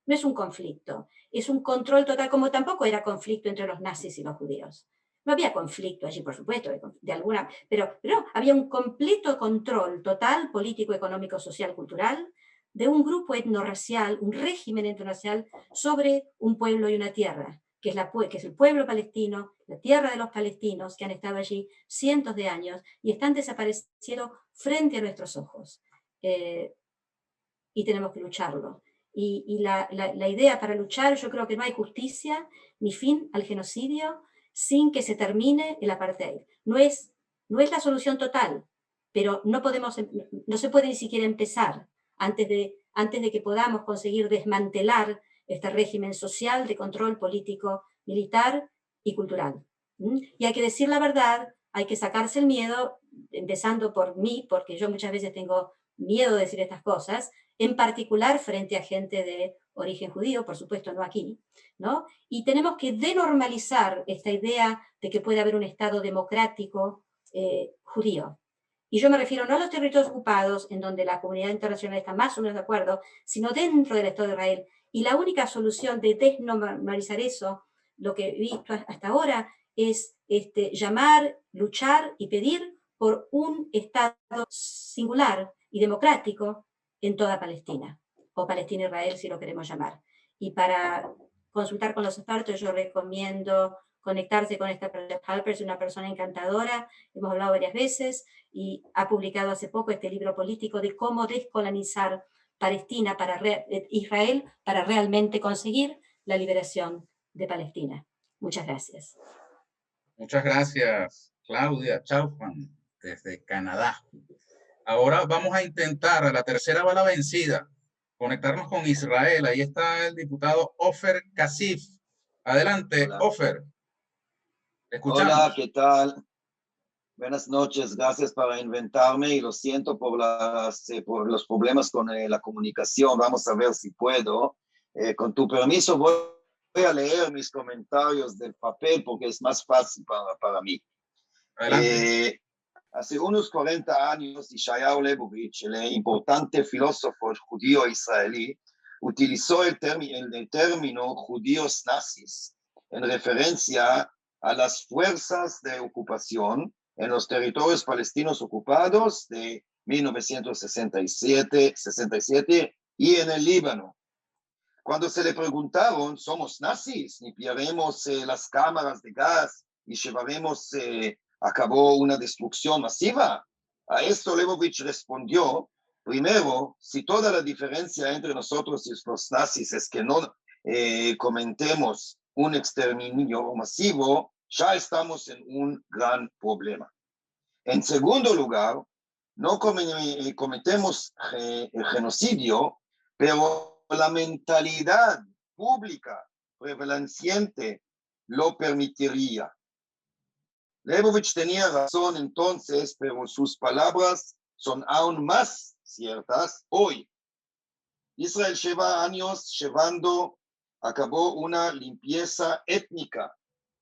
No es un conflicto, es un control total, como tampoco era conflicto entre los nazis y los judíos. No había conflicto allí, por supuesto, de alguna, pero había un completo control total, político, económico, social, cultural, de un grupo etnorracial, un régimen etnorracial sobre un pueblo y una tierra, que es el pueblo palestino, la tierra de los palestinos que han estado allí cientos de años y están desapareciendo frente a nuestros ojos. Y tenemos que lucharlo. Y la idea para luchar, yo creo que no hay justicia ni fin al genocidio sin que se termine el apartheid. No es la solución total, pero no se puede ni siquiera empezar antes de que podamos conseguir desmantelar este régimen social de control político, militar y cultural. Y hay que decir la verdad, hay que sacarse el miedo, empezando por mí, porque yo muchas veces tengo miedo de decir estas cosas, en particular frente a gente de origen judío, por supuesto no aquí, ¿no? Y tenemos que denormalizar esta idea de que puede haber un Estado democrático judío. Y yo me refiero no a los territorios ocupados, en donde la comunidad internacional está más o menos de acuerdo, sino dentro del Estado de Israel. Y la única solución de desnormalizar eso, lo que he visto hasta ahora, es llamar, luchar y pedir por un Estado singular y democrático en toda Palestina, o Palestina-Israel si lo queremos llamar. Y para consultar con los expertos yo recomiendo conectarse con esta persona. Halper es una persona encantadora, hemos hablado varias veces, y ha publicado hace poco este libro político de cómo descolonizar Palestina Israel para realmente conseguir la liberación de Palestina. Muchas gracias. Muchas gracias, Claudia Chaufman, desde Canadá. Ahora vamos a intentar, a la tercera bala vencida, conectarnos con Israel. Ahí está el diputado Ofer Kasif. Adelante, Hola. Ofer. Escuchamos. Hola, ¿qué tal? Buenas noches, gracias por invitarme y lo siento por los problemas con la comunicación. Vamos a ver si puedo. Con tu permiso voy a leer mis comentarios del papel porque es más fácil para mí. Adelante. Hace unos 40 años, Yeshayahu Leibovich, el importante filósofo judío israelí, utilizó el término judíos nazis en referencia a las fuerzas de ocupación en los territorios palestinos ocupados de 1967 y en el Líbano. Cuando se le preguntaron, ¿somos nazis? ¿Limpiaremos las cámaras de gas y llevaremos a cabo una destrucción masiva? A esto Leibovich respondió, primero, si toda la diferencia entre nosotros y los nazis es que no cometemos un exterminio masivo, ya estamos en un gran problema. En segundo lugar, no cometemos genocidio, pero la mentalidad pública prevaleciente lo permitiría. Leibovich tenía razón entonces, pero sus palabras son aún más ciertas hoy. Israel lleva años llevando a cabo una limpieza étnica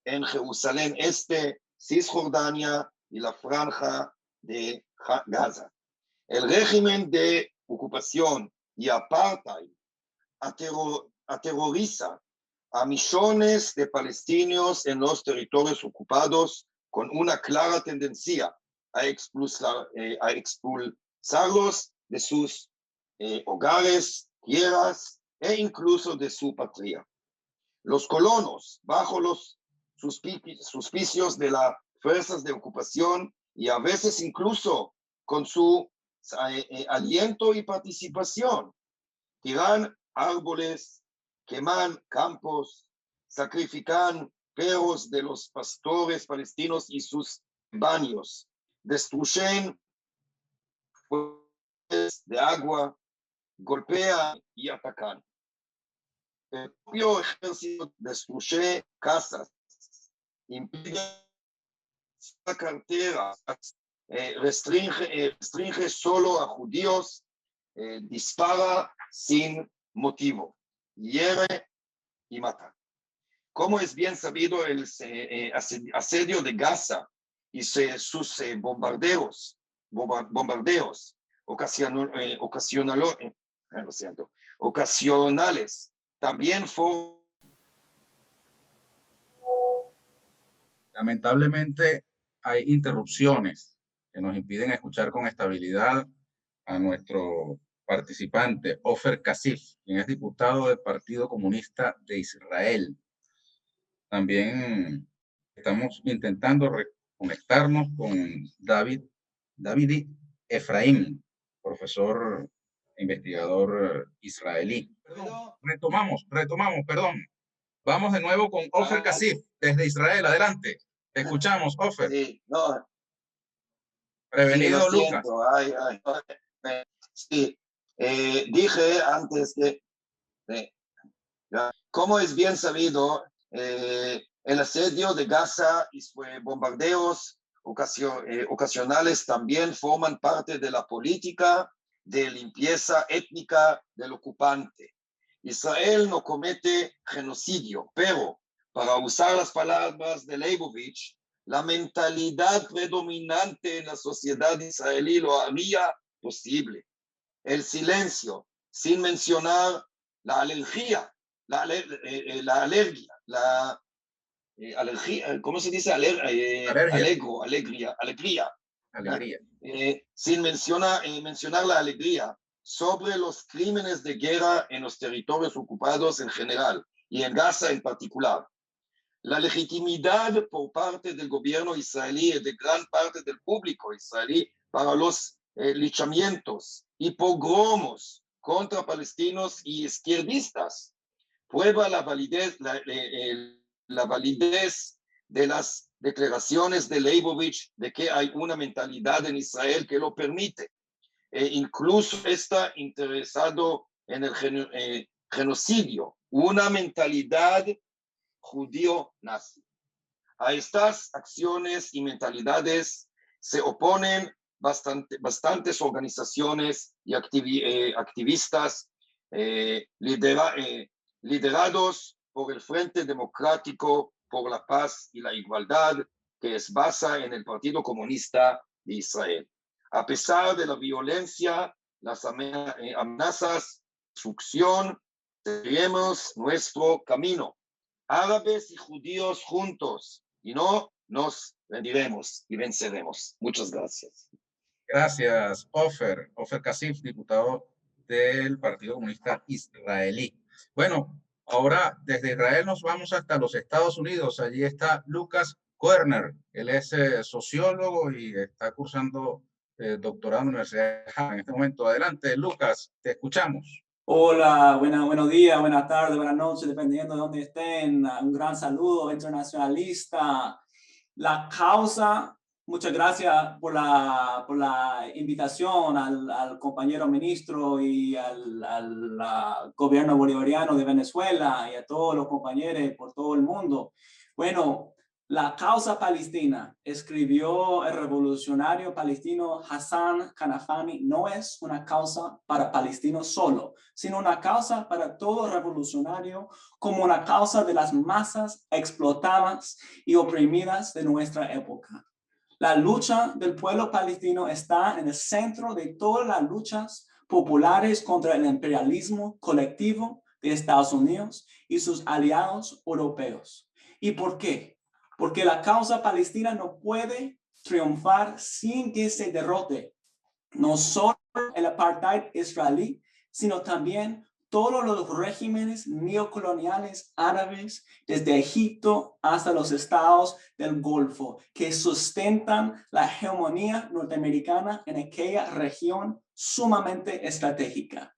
en Jerusalén Este, Cisjordania y la Franja de Gaza. El régimen de ocupación y apartheid aterroriza a millones de palestinos en los territorios ocupados con una clara tendencia a expulsarlos de sus hogares, tierras e incluso de su patria. Los colonos, bajo los suspicios de las fuerzas de ocupación y a veces incluso con su aliento y participación, tiran árboles, queman campos, sacrifican perros de los pastores palestinos y sus baños, destruyen fuentes de agua, golpean y atacan. El propio ejército destruye casas, impide carteras, restringe solo a judíos, dispara sin motivo, hiere y mata. Como es bien sabido, el asedio de Gaza y sus bombardeos ocasionales también fueron. Lamentablemente hay interrupciones que nos impiden escuchar con estabilidad a nuestro participante, Ofer Kasif, quien es diputado del Partido Comunista de Israel. También estamos intentando reconectarnos con David Efraín, profesor e investigador israelí. Retomamos, perdón. Vamos de nuevo con Ofer Kasif, desde Israel. Adelante. Te escuchamos, Ofer. Sí, no. Prevenido, sí, Lucas. Sí, dije antes que, como es bien sabido, el asedio de Gaza y sus bombardeos ocasionales también forman parte de la política de limpieza étnica del ocupante. Israel no comete genocidio, pero, para usar las palabras de Leibovich, la mentalidad predominante en la sociedad israelí lo haría posible. El silencio, sin mencionar la alergia, ¿cómo se dice? Alegría. Sin mencionar la alegría sobre los crímenes de guerra en los territorios ocupados en general y en Gaza en particular. La legitimidad por parte del gobierno israelí y de gran parte del público israelí para los linchamientos y pogromos contra palestinos y izquierdistas prueba la validez de las declaraciones de Leibovich de que hay una mentalidad en Israel que lo permite. Incluso está interesado en el genocidio, una mentalidad judío-nazi. A estas acciones y mentalidades se oponen bastantes organizaciones y activistas liderados por el Frente Democrático por la Paz y la Igualdad, que es basada en el Partido Comunista de Israel. A pesar de la violencia, las amenazas, destrucción, seguiremos nuestro camino. Árabes y judíos juntos, y no nos rendiremos y venceremos. Muchas gracias. Gracias, Ofer Kasif, diputado del Partido Comunista Israelí. Bueno, ahora desde Israel nos vamos hasta los Estados Unidos. Allí está Lucas Koerner. Él es sociólogo y está cursando doctorado en la Universidad de Harvard en este momento. Adelante, Lucas, te escuchamos. Hola, buenos días, buenas tardes, buenas noches, dependiendo de dónde estén. Un gran saludo internacionalista. La causa, muchas gracias por la invitación al compañero ministro y al gobierno bolivariano de Venezuela y a todos los compañeros por todo el mundo. Bueno, la causa palestina, escribió el revolucionario palestino Hassan Kanafani, no es una causa para palestinos solo, sino una causa para todo revolucionario, como una causa de las masas explotadas y oprimidas de nuestra época. La lucha del pueblo palestino está en el centro de todas las luchas populares contra el imperialismo colectivo de Estados Unidos y sus aliados europeos. ¿Y por qué? Porque la causa palestina no puede triunfar sin que se derrote no solo el apartheid israelí, sino también todos los regímenes neocoloniales árabes, desde Egipto hasta los estados del Golfo, que sustentan la hegemonía norteamericana en aquella región sumamente estratégica.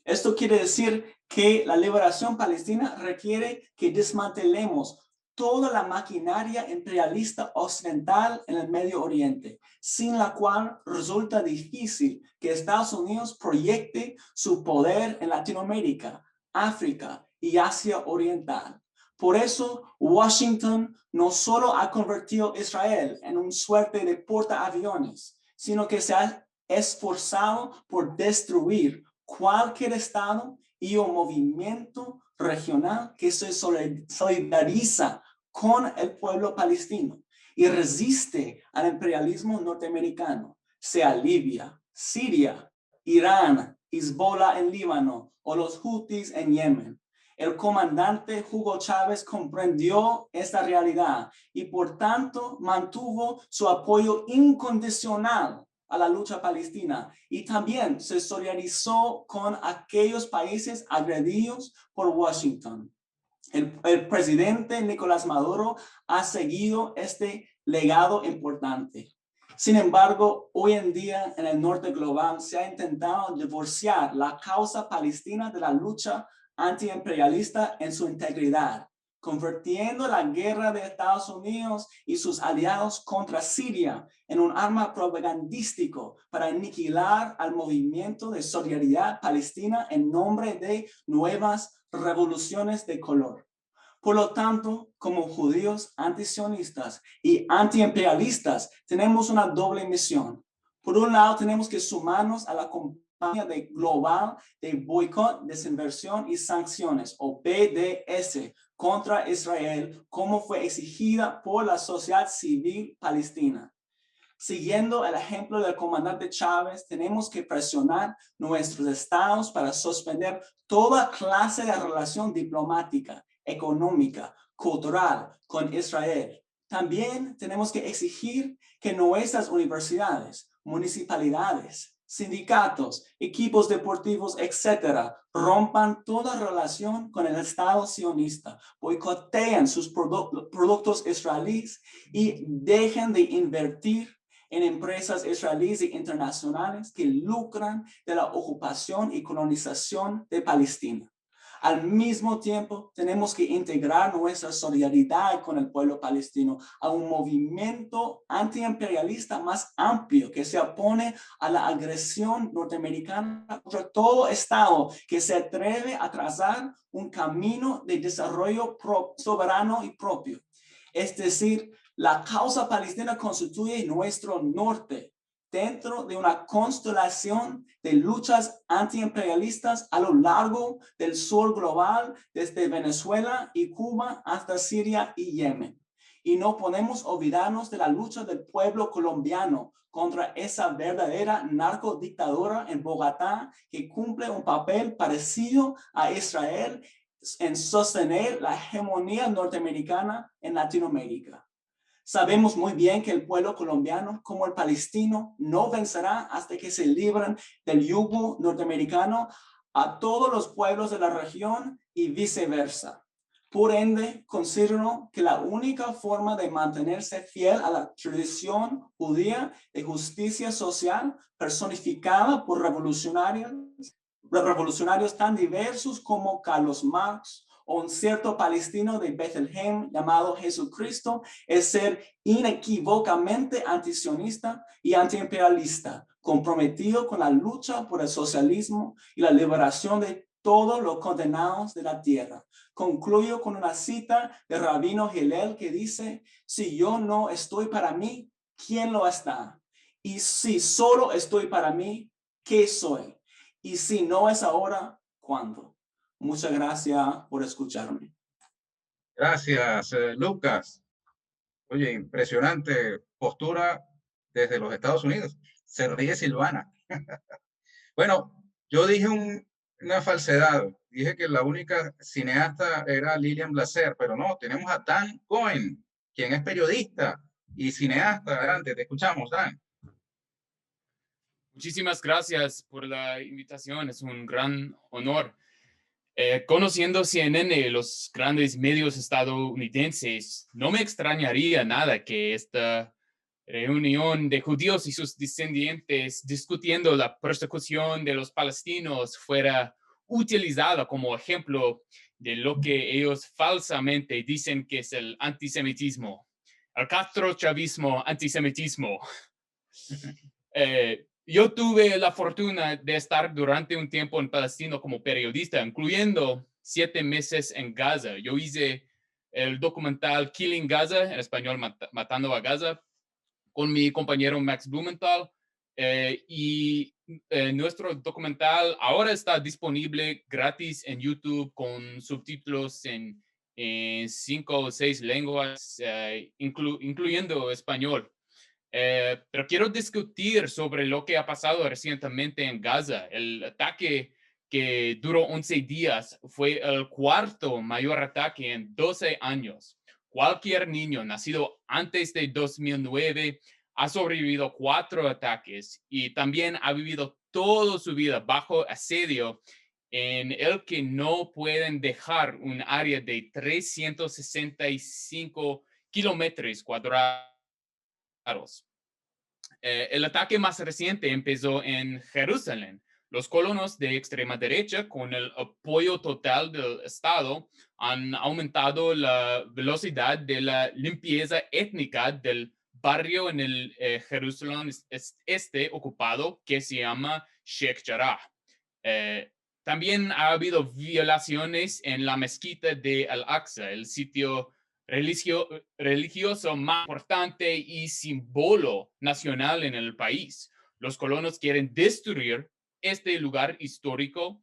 Esto quiere decir que la liberación palestina requiere que desmantelemos toda la maquinaria imperialista occidental en el Medio Oriente, sin la cual resulta difícil que Estados Unidos proyecte su poder en Latinoamérica, África y Asia Oriental. Por eso, Washington no solo ha convertido a Israel en una suerte de portaaviones, sino que se ha esforzado por destruir cualquier estado y un movimiento regional que se solidariza con el pueblo palestino y resiste al imperialismo norteamericano, sea Libia, Siria, Irán, Hezbollah en Líbano o los Houthis en Yemen. El comandante Hugo Chávez comprendió esta realidad y por tanto mantuvo su apoyo incondicional a la lucha palestina y también se solidarizó con aquellos países agredidos por Washington. El presidente Nicolás Maduro ha seguido este legado importante. Sin embargo, hoy en día en el norte global se ha intentado divorciar la causa palestina de la lucha antiimperialista en su integridad, convirtiendo la guerra de Estados Unidos y sus aliados contra Siria en un arma propagandístico para aniquilar al movimiento de solidaridad palestina en nombre de nuevas revoluciones de color. Por lo tanto, como judíos antisionistas y antiimperialistas, tenemos una doble misión. Por un lado, tenemos que sumarnos a la campaña global de boicot, desinversión y sanciones, o BDS, contra Israel, como fue exigida por la sociedad civil palestina. Siguiendo el ejemplo del comandante Chávez, tenemos que presionar nuestros estados para suspender toda clase de relación diplomática, económica, cultural con Israel. También tenemos que exigir que nuestras universidades, municipalidades, sindicatos, equipos deportivos, etcétera, rompan toda relación con el Estado sionista, boicoteen sus productos israelíes y dejen de invertir en empresas israelíes e internacionales que lucran de la ocupación y colonización de Palestina. Al mismo tiempo, tenemos que integrar nuestra solidaridad con el pueblo palestino a un movimiento antiimperialista más amplio que se opone a la agresión norteamericana contra todo Estado que se atreve a trazar un camino de desarrollo soberano y propio. Es decir, la causa palestina constituye nuestro norte dentro de una constelación de luchas antiimperialistas a lo largo del sur global, desde Venezuela y Cuba hasta Siria y Yemen. Y no podemos olvidarnos de la lucha del pueblo colombiano contra esa verdadera narcodictadura en Bogotá que cumple un papel parecido a Israel en sostener la hegemonía norteamericana en Latinoamérica. Sabemos muy bien que el pueblo colombiano, como el palestino, no vencerá hasta que se libren del yugo norteamericano a todos los pueblos de la región y viceversa. Por ende, considero que la única forma de mantenerse fiel a la tradición judía de justicia social personificada por revolucionarios tan diversos como Carlos Marx, o un cierto palestino de Bethlehem llamado Jesucristo, es ser inequívocamente antisionista y antiimperialista, comprometido con la lucha por el socialismo y la liberación de todos los condenados de la tierra. Concluyo con una cita de Rabino Hillel que dice: si yo no estoy para mí, ¿quién lo está? Y si solo estoy para mí, ¿qué soy? Y si no es ahora, ¿cuándo? Muchas gracias por escucharme. Gracias, Lucas. Oye, impresionante postura desde los Estados Unidos. Se ríe Silvana. Bueno, yo dije una falsedad. Dije que la única cineasta era Lillian Blaser, pero no, tenemos a Dan Cohen, quien es periodista y cineasta. Adelante, te escuchamos, Dan. Muchísimas gracias por la invitación. Es un gran honor. Conociendo CNN, los grandes medios estadounidenses, no me extrañaría nada que esta reunión de judíos y sus descendientes discutiendo la persecución de los palestinos fuera utilizada como ejemplo de lo que ellos falsamente dicen que es el antisemitismo, el castrochavismo antisemitismo. Yo tuve la fortuna de estar durante un tiempo en Palestina como periodista, incluyendo 7 meses en Gaza. Yo hice el documental Killing Gaza, en español Matando a Gaza, con mi compañero Max Blumenthal. Nuestro documental ahora está disponible gratis en YouTube con subtítulos en 5 o 6 lenguas, incluyendo español. Pero quiero discutir sobre lo que ha pasado recientemente en Gaza. El ataque que duró 11 días fue el 4º mayor ataque en 12 años. Cualquier niño nacido antes de 2009 ha sobrevivido 4 ataques y también ha vivido toda su vida bajo asedio en el que no pueden dejar un área de 365 kilómetros cuadrados. El ataque más reciente empezó en Jerusalén. Los colonos de extrema derecha, con el apoyo total del Estado, han aumentado la velocidad de la limpieza étnica del barrio en el Jerusalén este ocupado que se llama Sheikh Jarrah. También ha habido violaciones en la mezquita de Al-Aqsa, el sitio religioso más importante y símbolo nacional en el país. Los colonos quieren destruir este lugar histórico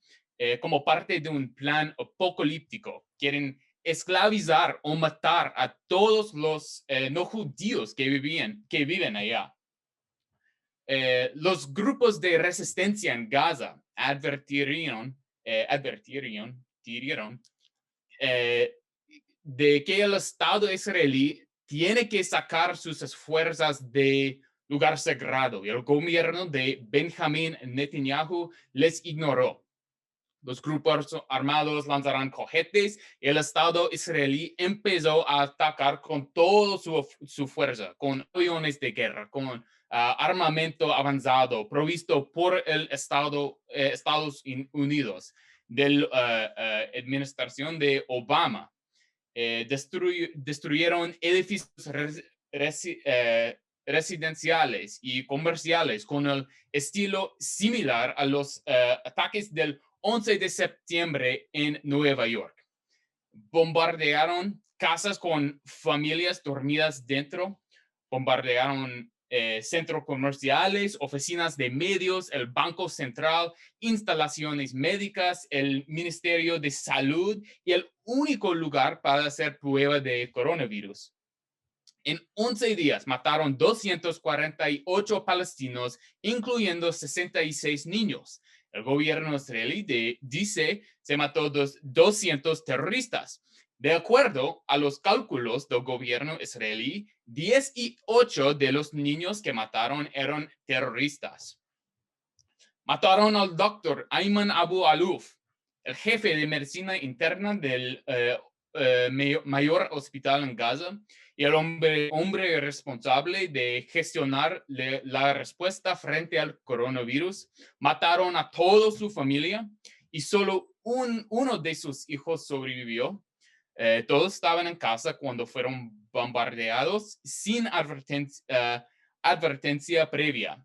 como parte de un plan apocalíptico. Quieren esclavizar o matar a todos los no judíos que viven allá. Los grupos de resistencia en Gaza advirtieron de que el Estado israelí tiene que sacar sus fuerzas de lugar sagrado y el gobierno de Benjamín Netanyahu les ignoró. Los grupos armados lanzarán cohetes y el Estado israelí empezó a atacar con toda su fuerza, con aviones de guerra, con armamento avanzado provisto por el Estados Unidos. de la administración de Obama. Destruyeron edificios residenciales y comerciales con el estilo similar a los ataques del 11 de septiembre en Nueva York. Bombardearon casas con familias dormidas dentro, bombardearon centros comerciales, oficinas de medios, el Banco Central, instalaciones médicas, el Ministerio de Salud y el único lugar para hacer prueba de coronavirus. En 11 días mataron 248 palestinos, incluyendo 66 niños. El gobierno israelí dice se mató 200 terroristas. De acuerdo a los cálculos del gobierno israelí, 18 de los niños que mataron eran terroristas. Mataron al doctor Ayman Abu Aluf, el jefe de medicina interna del mayor hospital en Gaza y el hombre responsable de gestionar la respuesta frente al coronavirus. Mataron a toda su familia y solo uno de sus hijos sobrevivió. Todos estaban en casa cuando fueron bombardeados sin advertencia previa.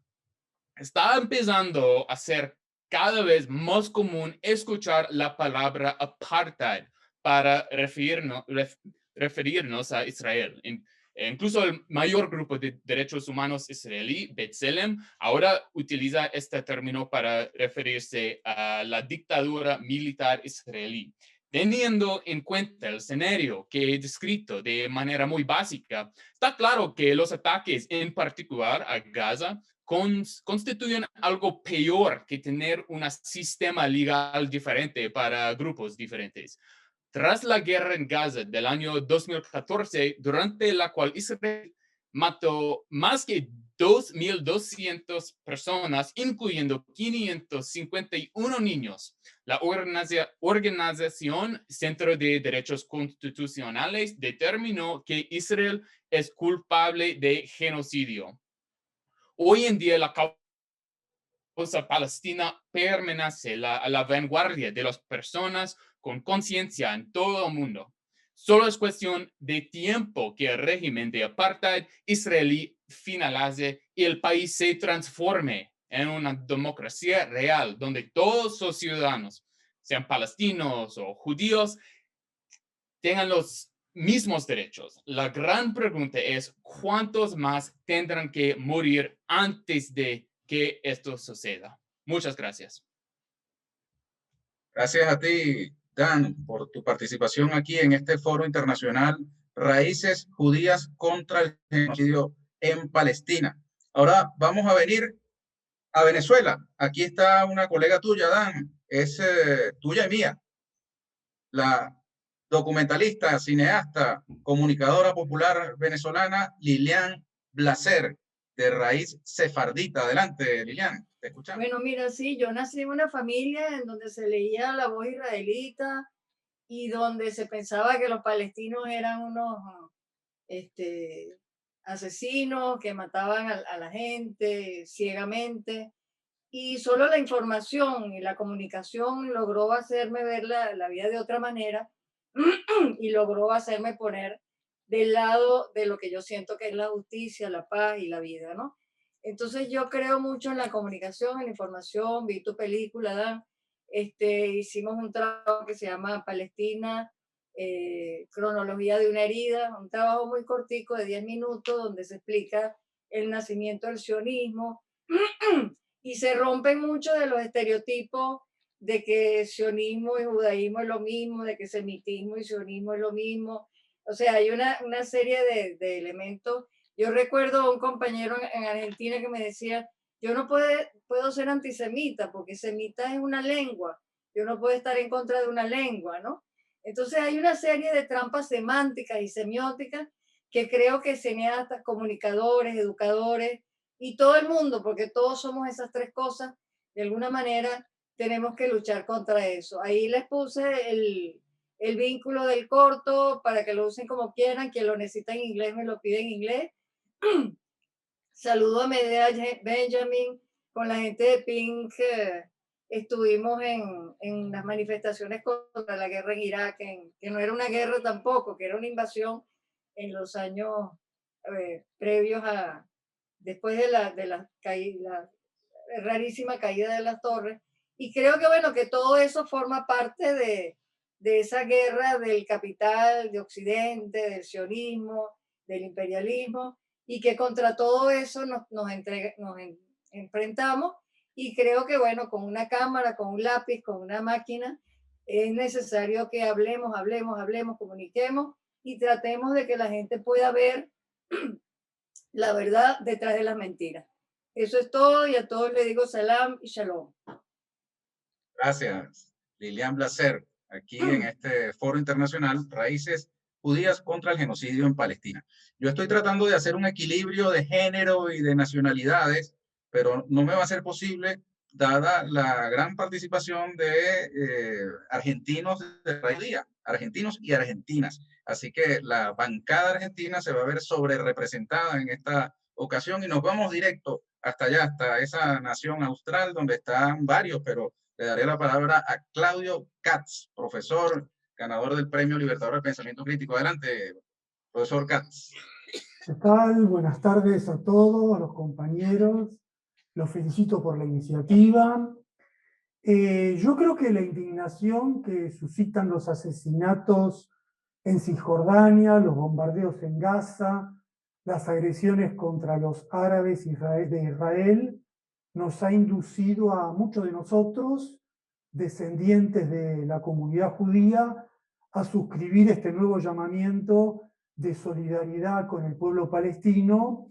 Está empezando a ser cada vez más común escuchar la palabra apartheid para referirnos a Israel. Incluso el mayor grupo de derechos humanos israelí, B'Tselem, ahora utiliza este término para referirse a la dictadura militar israelí. Teniendo en cuenta el escenario que he descrito de manera muy básica, está claro que los ataques, en particular a Gaza, constituyen algo peor que tener un sistema legal diferente para grupos diferentes. Tras la guerra en Gaza del año 2014, durante la cual Israel mató más que 2.200 personas, incluyendo 551 niños, la Organización Centro de Derechos Constitucionales determinó que Israel es culpable de genocidio. Hoy en día la causa palestina permanece a la vanguardia de las personas con conciencia en todo el mundo. Solo es cuestión de tiempo que el régimen de apartheid israelí finalice y el país se transforme en una democracia real, donde todos los ciudadanos, sean palestinos o judíos, tengan los mismos derechos. La gran pregunta es, ¿cuántos más tendrán que morir antes de que esto suceda? Muchas gracias. Gracias a ti, Dan, por tu participación aquí en este foro internacional Raíces Judías contra el Genocidio en Palestina. Ahora vamos a venir a Venezuela. Aquí está una colega tuya, Dan, es tuya y mía, la documentalista, cineasta, comunicadora popular venezolana Lilian Blaser, de raíz sefardita. Adelante, Lilian, te escuchamos. Bueno, mira, sí, yo nací en una familia en donde se leía la voz israelita y donde se pensaba que los palestinos eran unos asesinos que mataban a la gente ciegamente. Y solo la información y la comunicación logró hacerme ver la vida de otra manera y logró hacerme poner del lado de lo que yo siento que es la justicia, la paz y la vida, ¿no? Entonces yo creo mucho en la comunicación, en la información. Vi tu película, Dan. Hicimos un trabajo que se llama Palestina, cronología de una herida, un trabajo muy cortico de 10 minutos donde se explica el nacimiento del sionismo y se rompen mucho de los estereotipos de que sionismo y judaísmo es lo mismo, de que semitismo y sionismo es lo mismo. O sea, hay una serie de elementos. Yo recuerdo a un compañero en Argentina que me decía, yo no puedo ser antisemita porque semita es una lengua, yo no puedo estar en contra de una lengua, ¿no? Entonces hay una serie de trampas semánticas y semióticas que creo que cineastas, comunicadores, educadores y todo el mundo, porque todos somos esas tres cosas, de alguna manera tenemos que luchar contra eso. Ahí les puse el vínculo del corto para que lo usen como quieran, quien lo necesita en inglés me lo pide en inglés. Saludo a Medea Benjamin con la gente de Pink estuvimos en las manifestaciones contra la guerra en Irak, que no era una guerra tampoco, que era una invasión en los años previos después de la rarísima caída de las torres. Y creo que, bueno, que todo eso forma parte de esa guerra del capital, de Occidente, del sionismo, del imperialismo, y que contra todo eso nos enfrentamos. Y creo que, bueno, con una cámara, con un lápiz, con una máquina, es necesario que hablemos, comuniquemos y tratemos de que la gente pueda ver la verdad detrás de las mentiras. Eso es todo, y a todos les digo salam y shalom. Gracias, Lilian Blaser, aquí en este foro internacional, Raíces Judías contra el Genocidio en Palestina. Yo estoy tratando de hacer un equilibrio de género y de nacionalidades, pero no me va a ser posible dada la gran participación de argentinos de Raíz Judía, argentinos y argentinas. Así que la bancada argentina se va a ver sobre representada en esta ocasión y nos vamos directo hasta allá, hasta esa nación austral donde están varios, pero le daré la palabra a Claudio Katz, profesor, ganador del Premio Libertador del Pensamiento Crítico. Adelante, profesor Katz. ¿Qué tal? Buenas tardes a todos, a los compañeros. Los felicito por la iniciativa. Yo creo que la indignación que suscitan los asesinatos en Cisjordania, los bombardeos en Gaza, las agresiones contra los árabes de Israel, nos ha inducido a muchos de nosotros, descendientes de la comunidad judía, a suscribir este nuevo llamamiento de solidaridad con el pueblo palestino,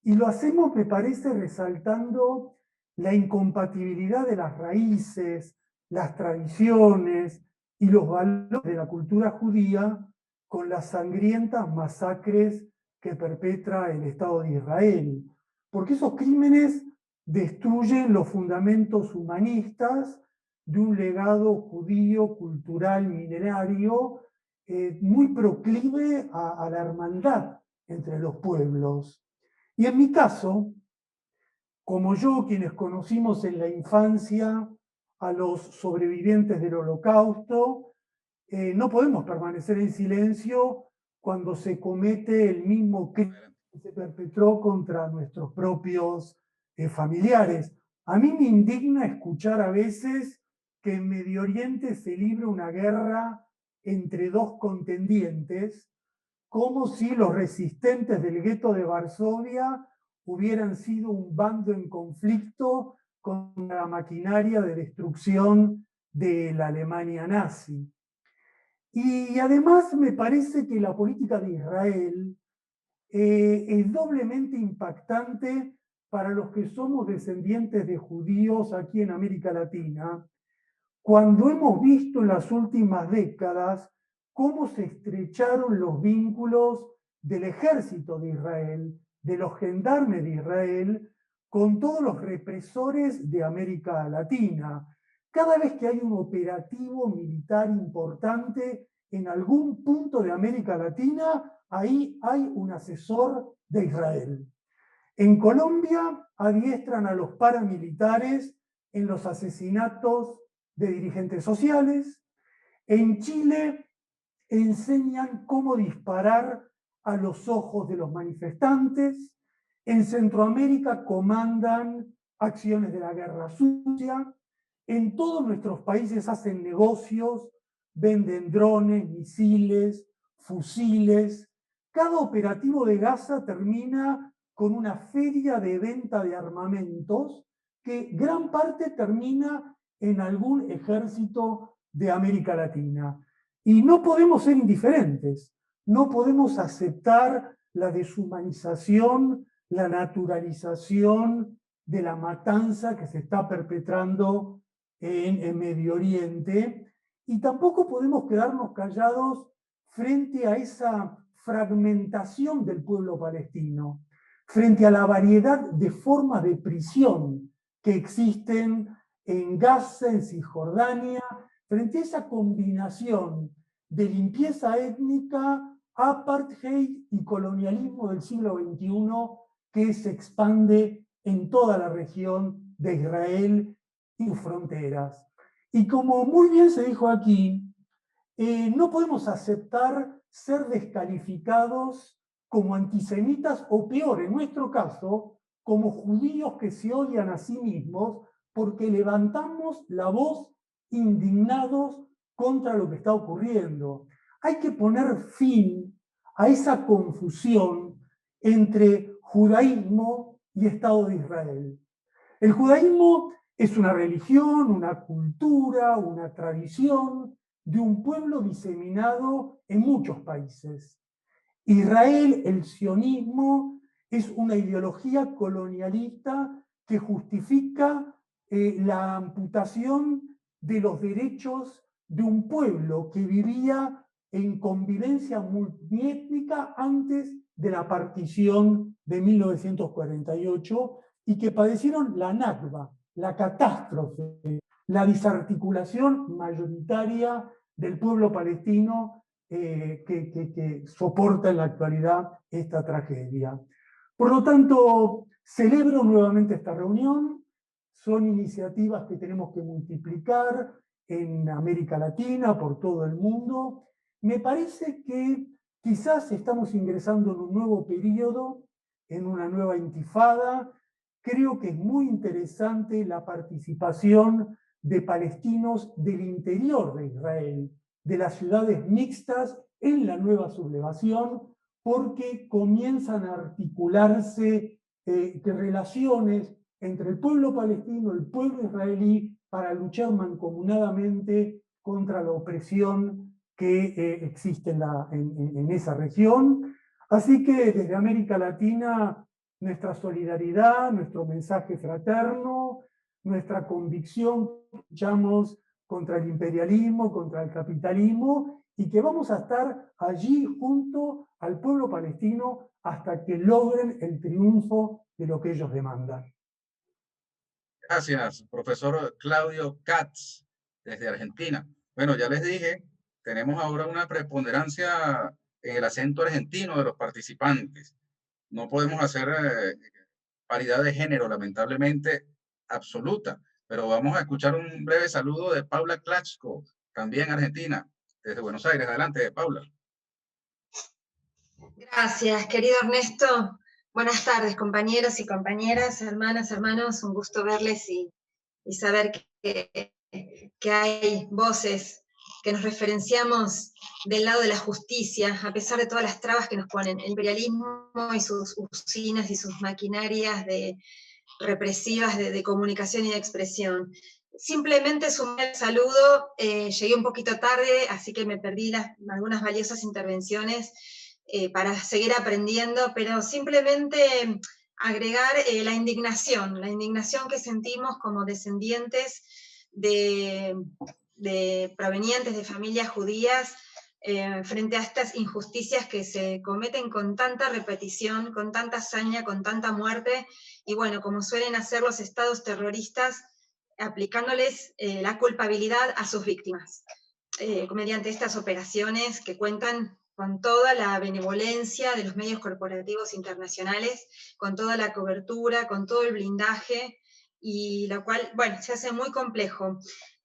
y lo hacemos, me parece, resaltando la incompatibilidad de las raíces, las tradiciones y los valores de la cultura judía con las sangrientas masacres que perpetra el Estado de Israel. Porque esos crímenes destruyen los fundamentos humanistas de un legado judío, cultural, milenario, muy proclive a la hermandad entre los pueblos. Y en mi caso, como yo, quienes conocimos en la infancia a los sobrevivientes del Holocausto, no podemos permanecer en silencio cuando se comete el mismo crimen que se perpetró contra nuestros propios familiares. A mí me indigna escuchar a veces que en Medio Oriente se libra una guerra entre dos contendientes, como si los resistentes del gueto de Varsovia hubieran sido un bando en conflicto con la maquinaria de destrucción de la Alemania nazi. Y además me parece que la política de Israel es doblemente impactante para los que somos descendientes de judíos aquí en América Latina, cuando hemos visto en las últimas décadas cómo se estrecharon los vínculos del ejército de Israel, de los gendarmes de Israel, con todos los represores de América Latina. Cada vez que hay un operativo militar importante en algún punto de América Latina, ahí hay un asesor de Israel. En Colombia adiestran a los paramilitares en los asesinatos de dirigentes sociales. En Chile enseñan cómo disparar a los ojos de los manifestantes. En Centroamérica comandan acciones de la guerra sucia. En todos nuestros países hacen negocios, venden drones, misiles, fusiles. Cada operativo de Gaza termina con una feria de venta de armamentos que gran parte termina en algún ejército de América Latina. Y no podemos ser indiferentes, no podemos aceptar la deshumanización, la naturalización de la matanza que se está perpetrando en Medio Oriente, y tampoco podemos quedarnos callados frente a esa fragmentación del pueblo palestino, frente a la variedad de formas de prisión que existen en Gaza, en Cisjordania, frente a esa combinación de limpieza étnica, apartheid y colonialismo del siglo XXI que se expande en toda la región de Israel y sus fronteras. Y como muy bien se dijo aquí, no podemos aceptar ser descalificados como antisemitas o peor, en nuestro caso, como judíos que se odian a sí mismos porque levantamos la voz indignados contra lo que está ocurriendo. Hay que poner fin a esa confusión entre judaísmo y Estado de Israel. El judaísmo es una religión, una cultura, una tradición de un pueblo diseminado en muchos países. Israel, el sionismo, es una ideología colonialista que justifica la amputación de los derechos de un pueblo que vivía en convivencia multiétnica antes de la partición de 1948 y que padecieron la Nakba, la catástrofe, la desarticulación mayoritaria del pueblo palestino que soporta en la actualidad esta tragedia. Por lo tanto, celebro nuevamente esta reunión. Son iniciativas que tenemos que multiplicar en América Latina, por todo el mundo. Me parece que quizás estamos ingresando en un nuevo periodo, en una nueva intifada. Creo que es muy interesante la participación de palestinos del interior de Israel, de las ciudades mixtas en la nueva sublevación, porque comienzan a articularse relaciones entre el pueblo palestino y el pueblo israelí para luchar mancomunadamente contra la opresión que existe en esa región. Así que desde América Latina, nuestra solidaridad, nuestro mensaje fraterno, nuestra convicción, luchamos contra el imperialismo, contra el capitalismo, y que vamos a estar allí junto al pueblo palestino hasta que logren el triunfo de lo que ellos demandan. Gracias, profesor Claudio Katz, desde Argentina. Bueno, ya les dije, tenemos ahora una preponderancia en el acento argentino de los participantes. No podemos hacer paridad de género, lamentablemente, absoluta. Pero vamos a escuchar un breve saludo de Paula Klachko, también Argentina, desde Buenos Aires. Adelante, Paula. Gracias, querido Ernesto. Buenas tardes, compañeros y compañeras, hermanas, hermanos. Un gusto verles y saber que hay voces que nos referenciamos del lado de la justicia, a pesar de todas las trabas que nos ponen el imperialismo y sus usinas y sus maquinarias represivas de comunicación y de expresión. Simplemente sumé el saludo, llegué un poquito tarde, así que me perdí algunas valiosas intervenciones para seguir aprendiendo, pero simplemente agregar la indignación que sentimos como descendientes provenientes de familias judías frente a estas injusticias que se cometen con tanta repetición, con tanta hazaña, con tanta muerte, y bueno, como suelen hacer los estados terroristas, aplicándoles la culpabilidad a sus víctimas, mediante estas operaciones que cuentan con toda la benevolencia de los medios corporativos internacionales, con toda la cobertura, con todo el blindaje, y lo cual, bueno, se hace muy complejo.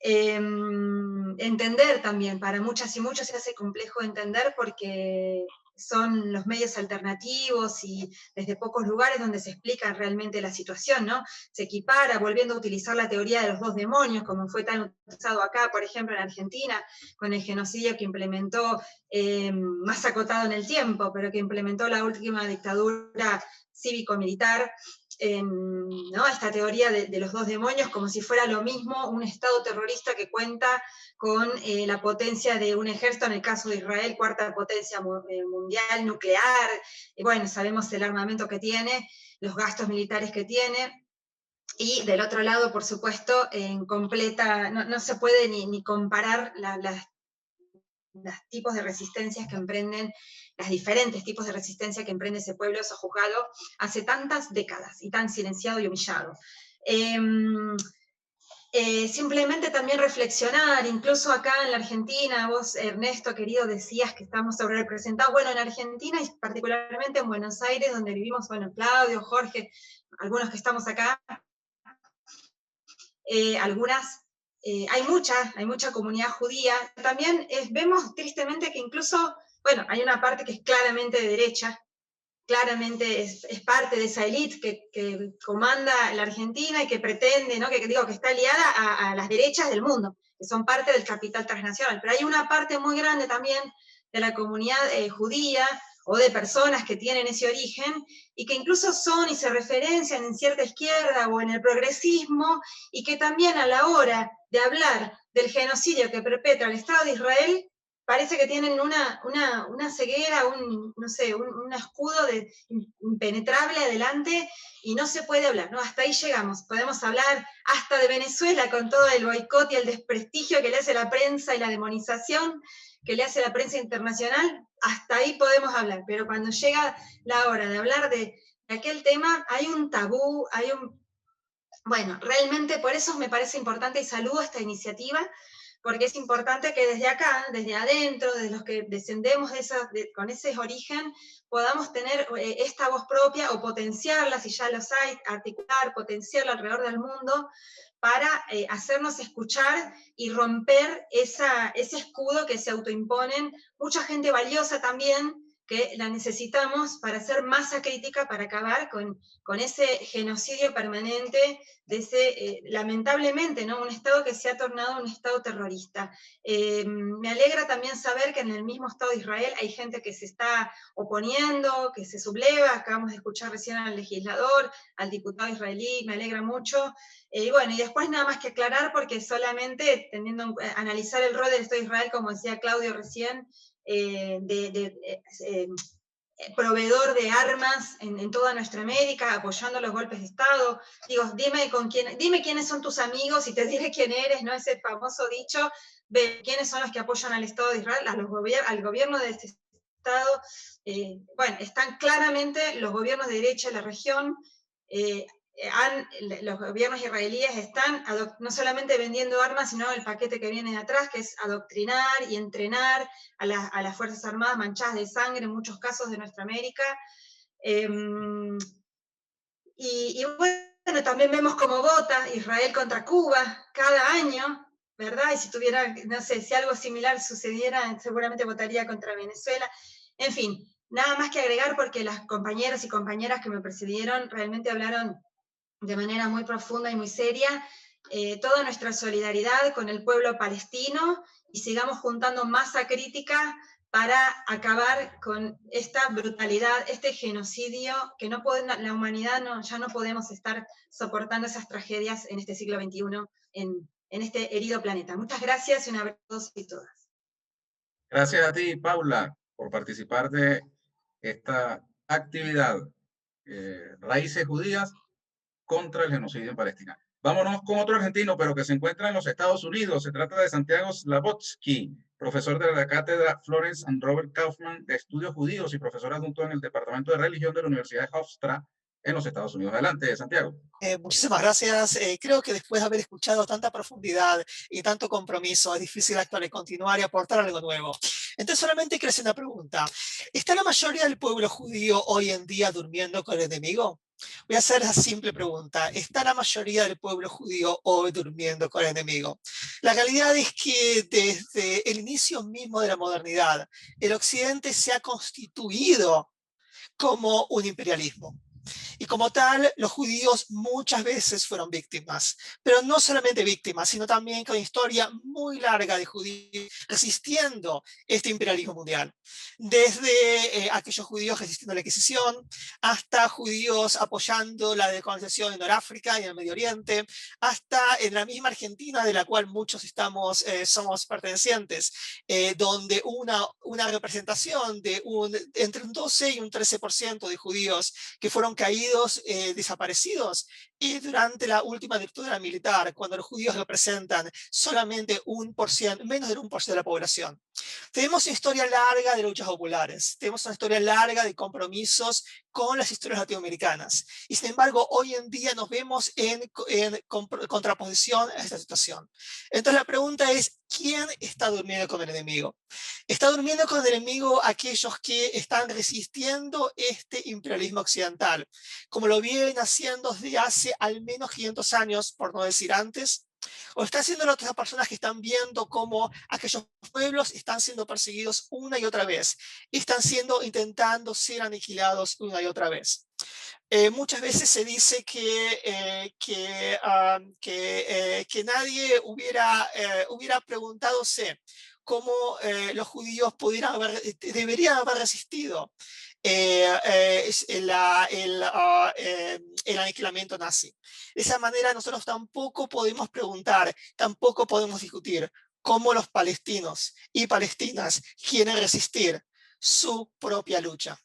Entender también, para muchas y muchos se hace complejo entender porque son los medios alternativos y desde pocos lugares donde se explica realmente la situación, ¿no? Se equipara, volviendo a utilizar la teoría de los dos demonios, como fue tan utilizado acá, por ejemplo, en Argentina, con el genocidio que implementó, más acotado en el tiempo, pero que implementó la última dictadura cívico-militar, ¿no? Esta teoría de los dos demonios, como si fuera lo mismo un Estado terrorista que cuenta con la potencia de un ejército, en el caso de Israel, cuarta potencia mundial, nuclear, y bueno, sabemos el armamento que tiene, los gastos militares que tiene, y del otro lado, por supuesto, en completa, no se puede ni comparar los tipos de resistencias que emprenden, los diferentes tipos de resistencia que emprende ese pueblo sojuzgado hace tantas décadas y tan silenciado y humillado. Simplemente también reflexionar, incluso acá en la Argentina, vos, Ernesto, querido, decías que estamos sobrerepresentados. Bueno, en Argentina y particularmente en Buenos Aires, donde vivimos, bueno, Claudio, Jorge, algunos que estamos acá, hay mucha comunidad judía. También vemos tristemente que incluso, bueno, hay una parte que es claramente de derecha, claramente es parte de esa élite que comanda la Argentina y que pretende, ¿no? que está aliada a las derechas del mundo, que son parte del capital transnacional. Pero hay una parte muy grande también de la comunidad judía, o de personas que tienen ese origen, y que incluso son y se referencian en cierta izquierda o en el progresismo, y que también a la hora de hablar del genocidio que perpetra el Estado de Israel, parece que tienen una ceguera, un escudo impenetrable adelante, y no se puede hablar, ¿no? Hasta ahí llegamos. Podemos hablar hasta de Venezuela con todo el boicot y el desprestigio que le hace la prensa y la demonización que le hace la prensa internacional, hasta ahí podemos hablar, pero cuando llega la hora de hablar de aquel tema, hay un tabú, bueno, realmente por eso me parece importante y saludo esta iniciativa, porque es importante que desde acá, desde adentro, desde los que descendemos con ese origen, podamos tener esta voz propia o potenciarla, si ya los hay, articular, potenciarla alrededor del mundo, para hacernos escuchar y romper ese escudo que se autoimponen. Mucha gente valiosa también, que la necesitamos para hacer masa crítica, para acabar con ese genocidio permanente de ese, lamentablemente, ¿no? Un Estado que se ha tornado un Estado terrorista. Me alegra también saber que en el mismo Estado de Israel hay gente que se está oponiendo, que se subleva. Acabamos de escuchar recién al legislador, al diputado israelí, me alegra mucho. Bueno, y después nada más que aclarar, porque solamente analizar el rol del Estado de Israel, como decía Claudio recién, proveedor de armas en toda nuestra América, apoyando los golpes de Estado. Digo, dime quiénes son tus amigos y te diré quién eres, ¿no? Ese famoso dicho de quiénes son los que apoyan al Estado de Israel, al gobierno de este Estado. Bueno, están claramente los gobiernos de derecha de la región. Los gobiernos israelíes están no solamente vendiendo armas, sino el paquete que viene de atrás, que es adoctrinar y entrenar a las Fuerzas Armadas manchadas de sangre, en muchos casos de nuestra América. Y bueno, también vemos cómo vota Israel contra Cuba cada año, ¿verdad? Y si tuviera, no sé, si algo similar sucediera, seguramente votaría contra Venezuela. En fin, nada más que agregar, porque las compañeras y compañeras que me precedieron realmente hablaron de manera muy profunda y muy seria, toda nuestra solidaridad con el pueblo palestino, y sigamos juntando masa crítica para acabar con esta brutalidad, este genocidio, que la humanidad ya no podemos estar soportando esas tragedias en este siglo XXI, en este herido planeta. Muchas gracias y un abrazo a todos y todas. Gracias a ti, Paula, por participar de esta actividad, Raíces Judías contra el genocidio en Palestina. Vámonos con otro argentino, pero que se encuentra en los Estados Unidos. Se trata de Santiago Slavotsky, profesor de la cátedra Florence and Robert Kaufman de Estudios Judíos y profesor adjunto en el Departamento de Religión de la Universidad de Hofstra en los Estados Unidos. Adelante, Santiago. Muchísimas gracias. Creo que después de haber escuchado tanta profundidad y tanto compromiso, es difícil actuar y continuar y aportar algo nuevo. Entonces solamente quiero hacer una pregunta. ¿Está la mayoría del pueblo judío hoy en día durmiendo con el enemigo? Voy a hacer la simple pregunta. ¿Está la mayoría del pueblo judío hoy durmiendo con el enemigo? La realidad es que desde el inicio mismo de la modernidad, el Occidente se ha constituido como un imperialismo. Y como tal, los judíos muchas veces fueron víctimas, pero no solamente víctimas, sino también con una historia muy larga de judíos resistiendo este imperialismo mundial. Desde aquellos judíos resistiendo la Inquisición, hasta judíos apoyando la decolonización en Noráfrica y en el Medio Oriente, hasta en la misma Argentina, de la cual muchos somos pertenecientes, donde una representación de entre un 12 y un 13% de judíos que fueron caídos, desaparecidos, y durante la última dictadura militar, cuando los judíos representan solamente menos del 1% de la población. Tenemos una historia larga de luchas populares, tenemos una historia larga de compromisos con las historias latinoamericanas, y sin embargo hoy en día nos vemos en contraposición a esta situación. Entonces la pregunta es, ¿quién está durmiendo con el enemigo? Está durmiendo con el enemigo aquellos que están resistiendo este imperialismo occidental, como lo vienen haciendo desde hace hace al menos 500 años, por no decir antes, o está haciendo las otras personas que están viendo cómo aquellos pueblos están siendo perseguidos una y otra vez, y están intentando ser aniquilados una y otra vez. Muchas veces se dice que nadie hubiera preguntadose cómo los judíos deberían haber resistido el aniquilamiento nazi. De esa manera nosotros tampoco podemos preguntar, tampoco podemos discutir cómo los palestinos y palestinas quieren resistir su propia lucha.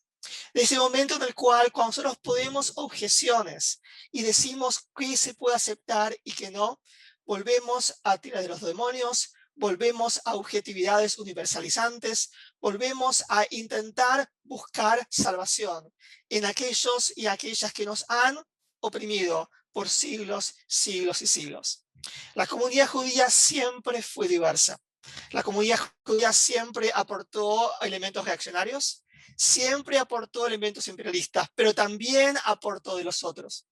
De ese momento en el cual, cuando nosotros ponemos objeciones y decimos qué se puede aceptar y qué no, volvemos a tirar de los demonios, volvemos a objetividades universalizantes, volvemos a intentar buscar salvación en aquellos y aquellas que nos han oprimido por siglos, siglos y siglos. La comunidad judía siempre fue diversa. La comunidad judía siempre aportó elementos reaccionarios, siempre aportó elementos imperialistas, pero también aportó de los otros.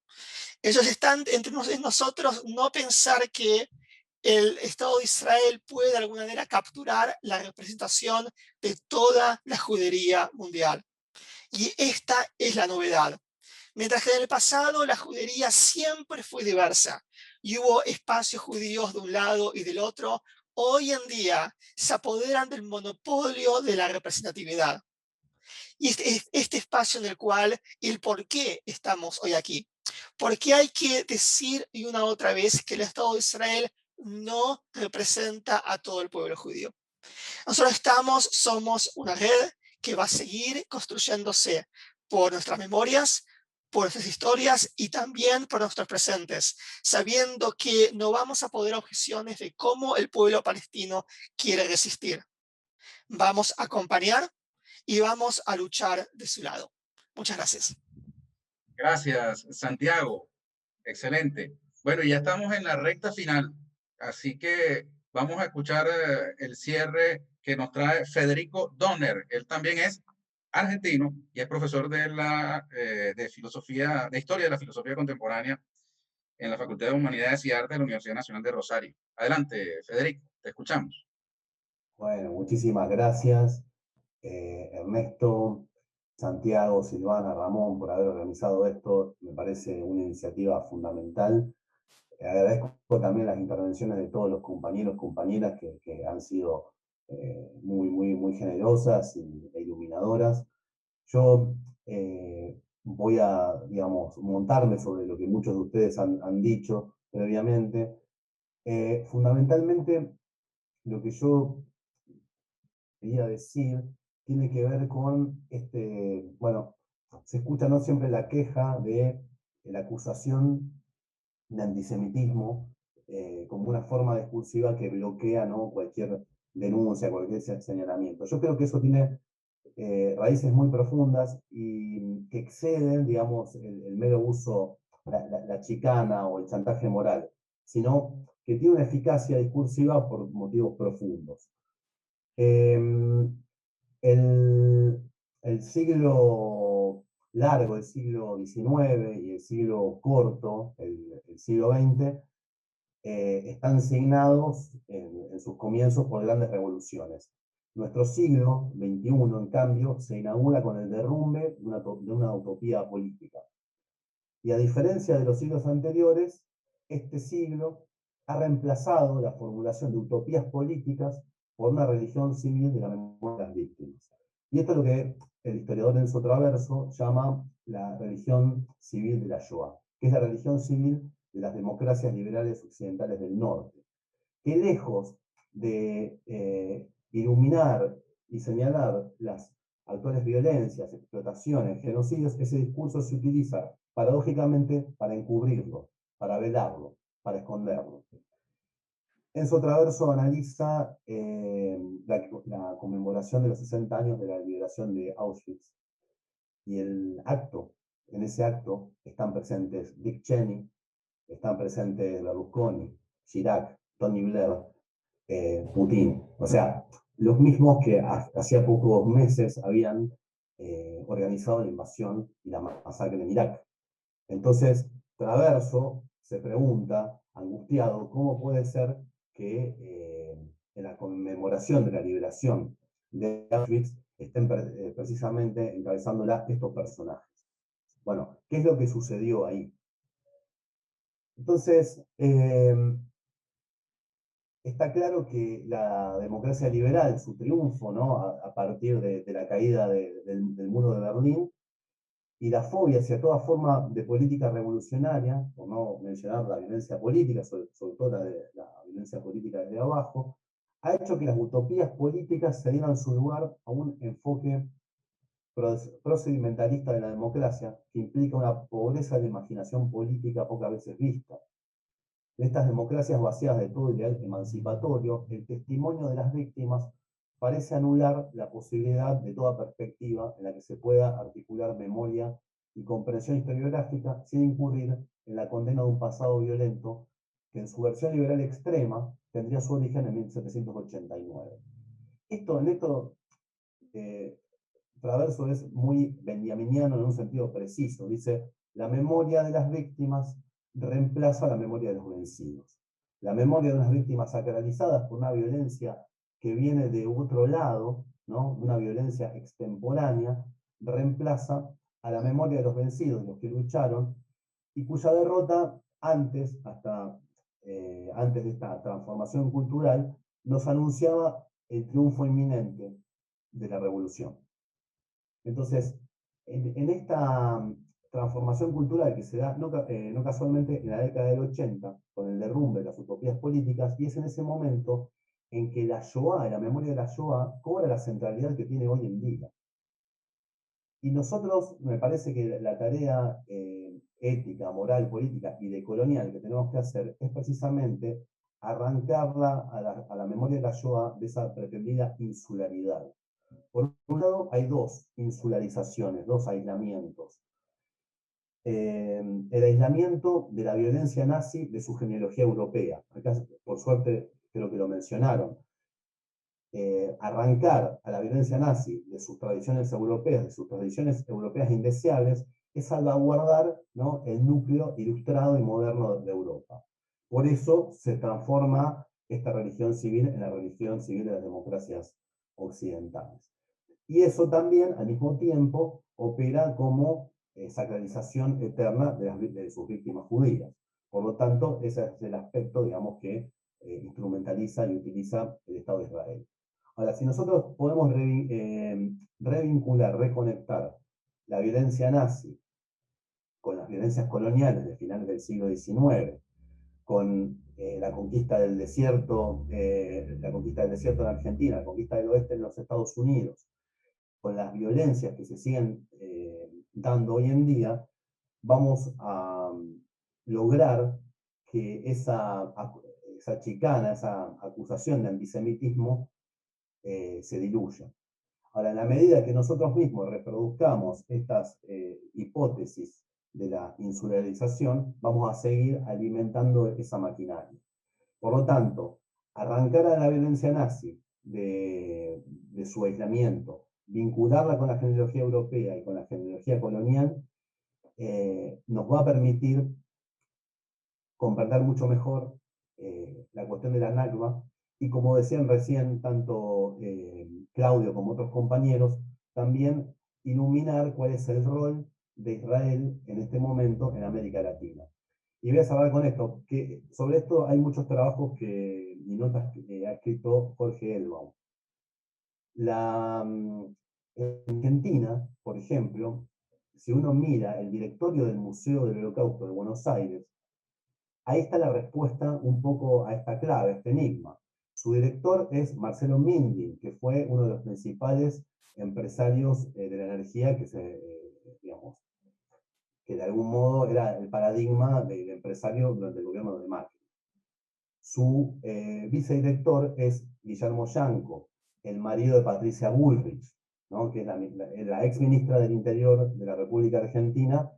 Ellos están entre nosotros no pensar que el Estado de Israel puede de alguna manera capturar la representación de toda la judería mundial. Y esta es la novedad. Mientras que en el pasado la judería siempre fue diversa y hubo espacios judíos de un lado y del otro, hoy en día se apoderan del monopolio de la representatividad. Y este espacio en el cual el por qué estamos hoy aquí. Porque hay que decir y una otra vez que el Estado de Israel no representa a todo el pueblo judío. Nosotros somos una red que va a seguir construyéndose por nuestras memorias, por nuestras historias y también por nuestros presentes, sabiendo que no vamos a poder objeciones de cómo el pueblo palestino quiere resistir. Vamos a acompañar y vamos a luchar de su lado. Muchas gracias. Gracias, Santiago. Excelente. Bueno, ya estamos en la recta final, así que vamos a escuchar el cierre que nos trae Federico Donner. Él también es argentino y es profesor de filosofía, de historia de la filosofía contemporánea en la Facultad de Humanidades y Artes de la Universidad Nacional de Rosario. Adelante, Federico, te escuchamos. Bueno, muchísimas gracias, Ernesto, Santiago, Silvana, Ramón, por haber organizado esto. Me parece una iniciativa fundamental. Agradezco también las intervenciones de todos los compañeros, compañeras que han sido muy generosas e iluminadoras. Yo voy a, digamos, montarme sobre lo que muchos de ustedes han dicho previamente. Fundamentalmente, lo que yo quería decir tiene que ver con, bueno, se escucha no siempre la queja de la acusación de antisemitismo como una forma discursiva que bloquea, ¿no?, cualquier denuncia, cualquier señalamiento. Yo creo que eso tiene raíces muy profundas y que exceden, digamos, el mero uso, la chicana o el chantaje moral, sino que tiene una eficacia discursiva por motivos profundos. El siglo largo, el siglo XIX y el siglo corto, el siglo XX, están signados en sus comienzos por grandes revoluciones. Nuestro siglo XXI, en cambio, se inaugura con el derrumbe de una utopía política. Y a diferencia de los siglos anteriores, este siglo ha reemplazado la formulación de utopías políticas por una religión civil de la memoria de las víctimas. Y esto es lo que el historiador Enzo Traverso llama la religión civil de la Shoah, que es la religión civil de las democracias liberales occidentales del norte, que lejos de iluminar y señalar las actuales violencias, explotaciones, genocidios, ese discurso se utiliza paradójicamente para encubrirlo, para velarlo, para esconderlo. Enzo Traverso analiza la conmemoración de los 60 años de la liberación de Auschwitz. Y en ese acto están presentes Dick Cheney, están presentes Berlusconi, Chirac, Tony Blair, Putin. O sea, los mismos que hacía pocos meses habían organizado la invasión y la masacre en Irak. Entonces, Traverso se pregunta, angustiado, cómo puede ser que en la conmemoración de la liberación de Auschwitz estén precisamente encabezándola estos personajes. Bueno, ¿qué es lo que sucedió ahí? Entonces, está claro que la democracia liberal, su triunfo, ¿no? a partir de la caída del muro de Berlín, y la fobia hacia toda forma de política revolucionaria, por no mencionar la violencia política, sobre todo la violencia política desde abajo, ha hecho que las utopías políticas se dieran su lugar a un enfoque procedimentalista de la democracia, que implica una pobreza de imaginación política pocas veces vista. En estas democracias vacías de todo ideal emancipatorio, el testimonio de las víctimas parece anular la posibilidad de toda perspectiva en la que se pueda articular memoria y comprensión historiográfica sin incurrir en la condena de un pasado violento que en su versión liberal extrema tendría su origen en 1789. En esto Traverso es muy benjaminiano en un sentido preciso. Dice, la memoria de las víctimas reemplaza la memoria de los vencidos. La memoria de unas víctimas sacralizadas por una violencia que viene de otro lado, ¿no? Una violencia extemporánea, reemplaza a la memoria de los vencidos, los que lucharon, y cuya derrota antes de esta transformación cultural, nos anunciaba el triunfo inminente de la revolución. Entonces, en esta transformación cultural que se da no casualmente en la década del 80, con el derrumbe de las utopías políticas, y es en ese momento en que la Shoah, la memoria de la Shoah, cobra la centralidad que tiene hoy en día. Y nosotros, me parece que la tarea ética, moral, política y decolonial que tenemos que hacer es precisamente arrancarla a la memoria de la Shoah de esa pretendida insularidad. Por un lado, hay dos insularizaciones, dos aislamientos. El aislamiento de la violencia nazi de su genealogía europea. Acá, por suerte, creo que lo mencionaron. Arrancar a la violencia nazi de sus tradiciones europeas indeseables, es salvaguardar, ¿no? el núcleo ilustrado y moderno de Europa. Por eso se transforma esta religión civil en la religión civil de las democracias occidentales. Y eso también, al mismo tiempo, opera como sacralización eterna de sus víctimas judías. Por lo tanto, ese es el aspecto, digamos, que instrumentaliza y utiliza el Estado de Israel. Ahora, si nosotros podemos revincular, reconectar la violencia nazi con las violencias coloniales de finales del siglo XIX, con la conquista del desierto en Argentina, la conquista del oeste en los Estados Unidos, con las violencias que se siguen dando hoy en día, vamos a lograr que esa chicana, esa acusación de antisemitismo se diluya. Ahora, en la medida que nosotros mismos reproduzcamos estas hipótesis de la insularización, vamos a seguir alimentando esa maquinaria. Por lo tanto, arrancar a la violencia nazi de su aislamiento, vincularla con la genealogía europea y con la genealogía colonial, nos va a permitir comprender mucho mejor la cuestión de la Nakba, y como decían recién tanto Claudio como otros compañeros, también iluminar cuál es el rol de Israel en este momento en América Latina. Y voy a cerrar con esto, que sobre esto hay muchos trabajos y notas que ha escrito Jorge Elbaum. En Argentina, por ejemplo, si uno mira el directorio del Museo del Holocausto de Buenos Aires, ahí está la respuesta un poco a esta clave, a este enigma. Su director es Marcelo Mindin, que fue uno de los principales empresarios de la energía que de algún modo era el paradigma del empresario durante el gobierno de Macri. Su vicedirector es Guillermo Yanco, el marido de Patricia Bullrich, ¿no? que es la ex ministra del Interior de la República Argentina,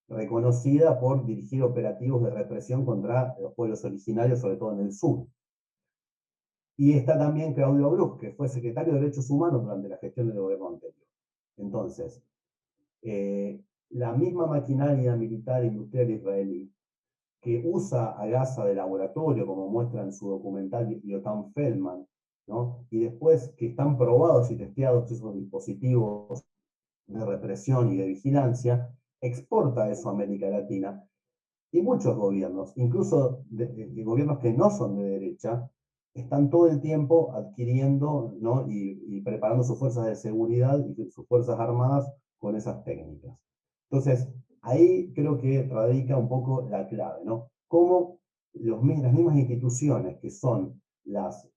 reconocida por dirigir operativos de represión contra los pueblos originarios, sobre todo en el sur. Y está también Claudio Brus, que fue secretario de Derechos Humanos durante la gestión del gobierno anterior. Entonces, la misma maquinaria militar industrial israelí que usa a Gaza de laboratorio, como muestra en su documental Yotam Feldman, ¿no? Y después que están probados y testeados esos dispositivos de represión y de vigilancia, exporta eso a América Latina. Y muchos gobiernos, incluso de gobiernos que no son de derecha, están todo el tiempo adquiriendo, ¿no? y preparando sus fuerzas de seguridad y sus fuerzas armadas con esas técnicas. Entonces, ahí creo que radica un poco la clave, ¿no? Cómo las mismas instituciones que son las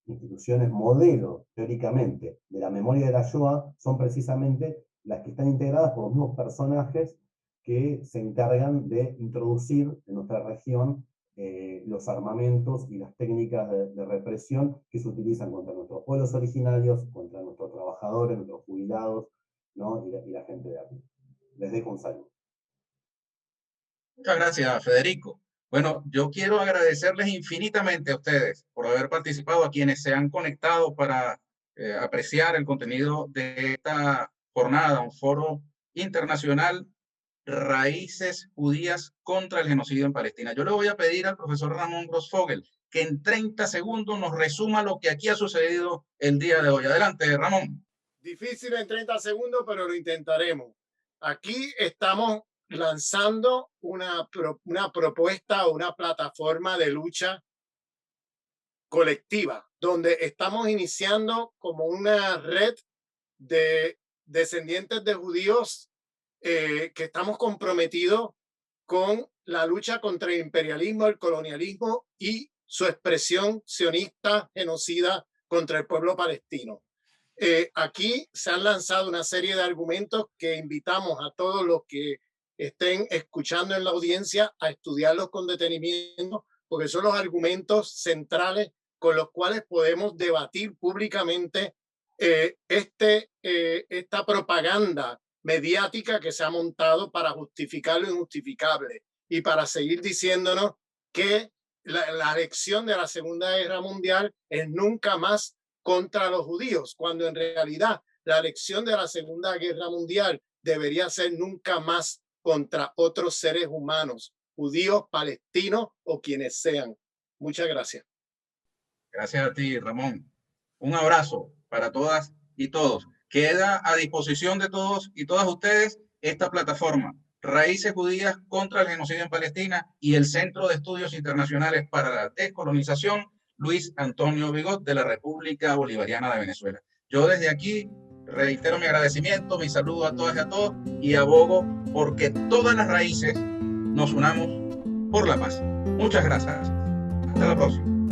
instituciones modelo, teóricamente, de la memoria de la Shoah, son precisamente las que están integradas por los mismos personajes que se encargan de introducir en nuestra región los armamentos y las técnicas de represión que se utilizan contra nuestros pueblos originarios, contra nuestros trabajadores, nuestros jubilados, ¿no? y la gente de aquí. Les dejo un saludo. Muchas gracias, Federico. Bueno, yo quiero agradecerles infinitamente a ustedes por haber participado, a quienes se han conectado para apreciar el contenido de esta jornada, un foro internacional, Raíces Judías contra el Genocidio en Palestina. Yo le voy a pedir al profesor Ramón Grossfogel que en 30 segundos nos resuma lo que aquí ha sucedido el día de hoy. Adelante, Ramón. Difícil en 30 segundos, pero lo intentaremos. Aquí estamos lanzando una propuesta o una plataforma de lucha colectiva, donde estamos iniciando como una red de descendientes de judíos que estamos comprometidos con la lucha contra el imperialismo, el colonialismo y su expresión sionista, genocida contra el pueblo palestino. Aquí se han lanzado una serie de argumentos que invitamos a todos los que estén escuchando en la audiencia a estudiarlos con detenimiento, porque son los argumentos centrales con los cuales podemos debatir públicamente esta propaganda mediática que se ha montado para justificar lo injustificable y para seguir diciéndonos que la lección de la Segunda Guerra Mundial es nunca más contra los judíos, cuando en realidad la lección de la Segunda Guerra Mundial debería ser nunca más contra otros seres humanos, judíos, palestinos o quienes sean. Muchas gracias. Gracias a ti, Ramón. Un abrazo para todas y todos. Queda a disposición de todos y todas ustedes esta plataforma, Raíces Judías contra el Genocidio en Palestina, y el Centro de Estudios Internacionales para la Descolonización, Luis Antonio Bigot, de la República Bolivariana de Venezuela. Yo desde aquí reitero mi agradecimiento, mi saludo a todas y a todos, y abogo porque todas las raíces nos unamos por la paz. Muchas gracias. Hasta la próxima.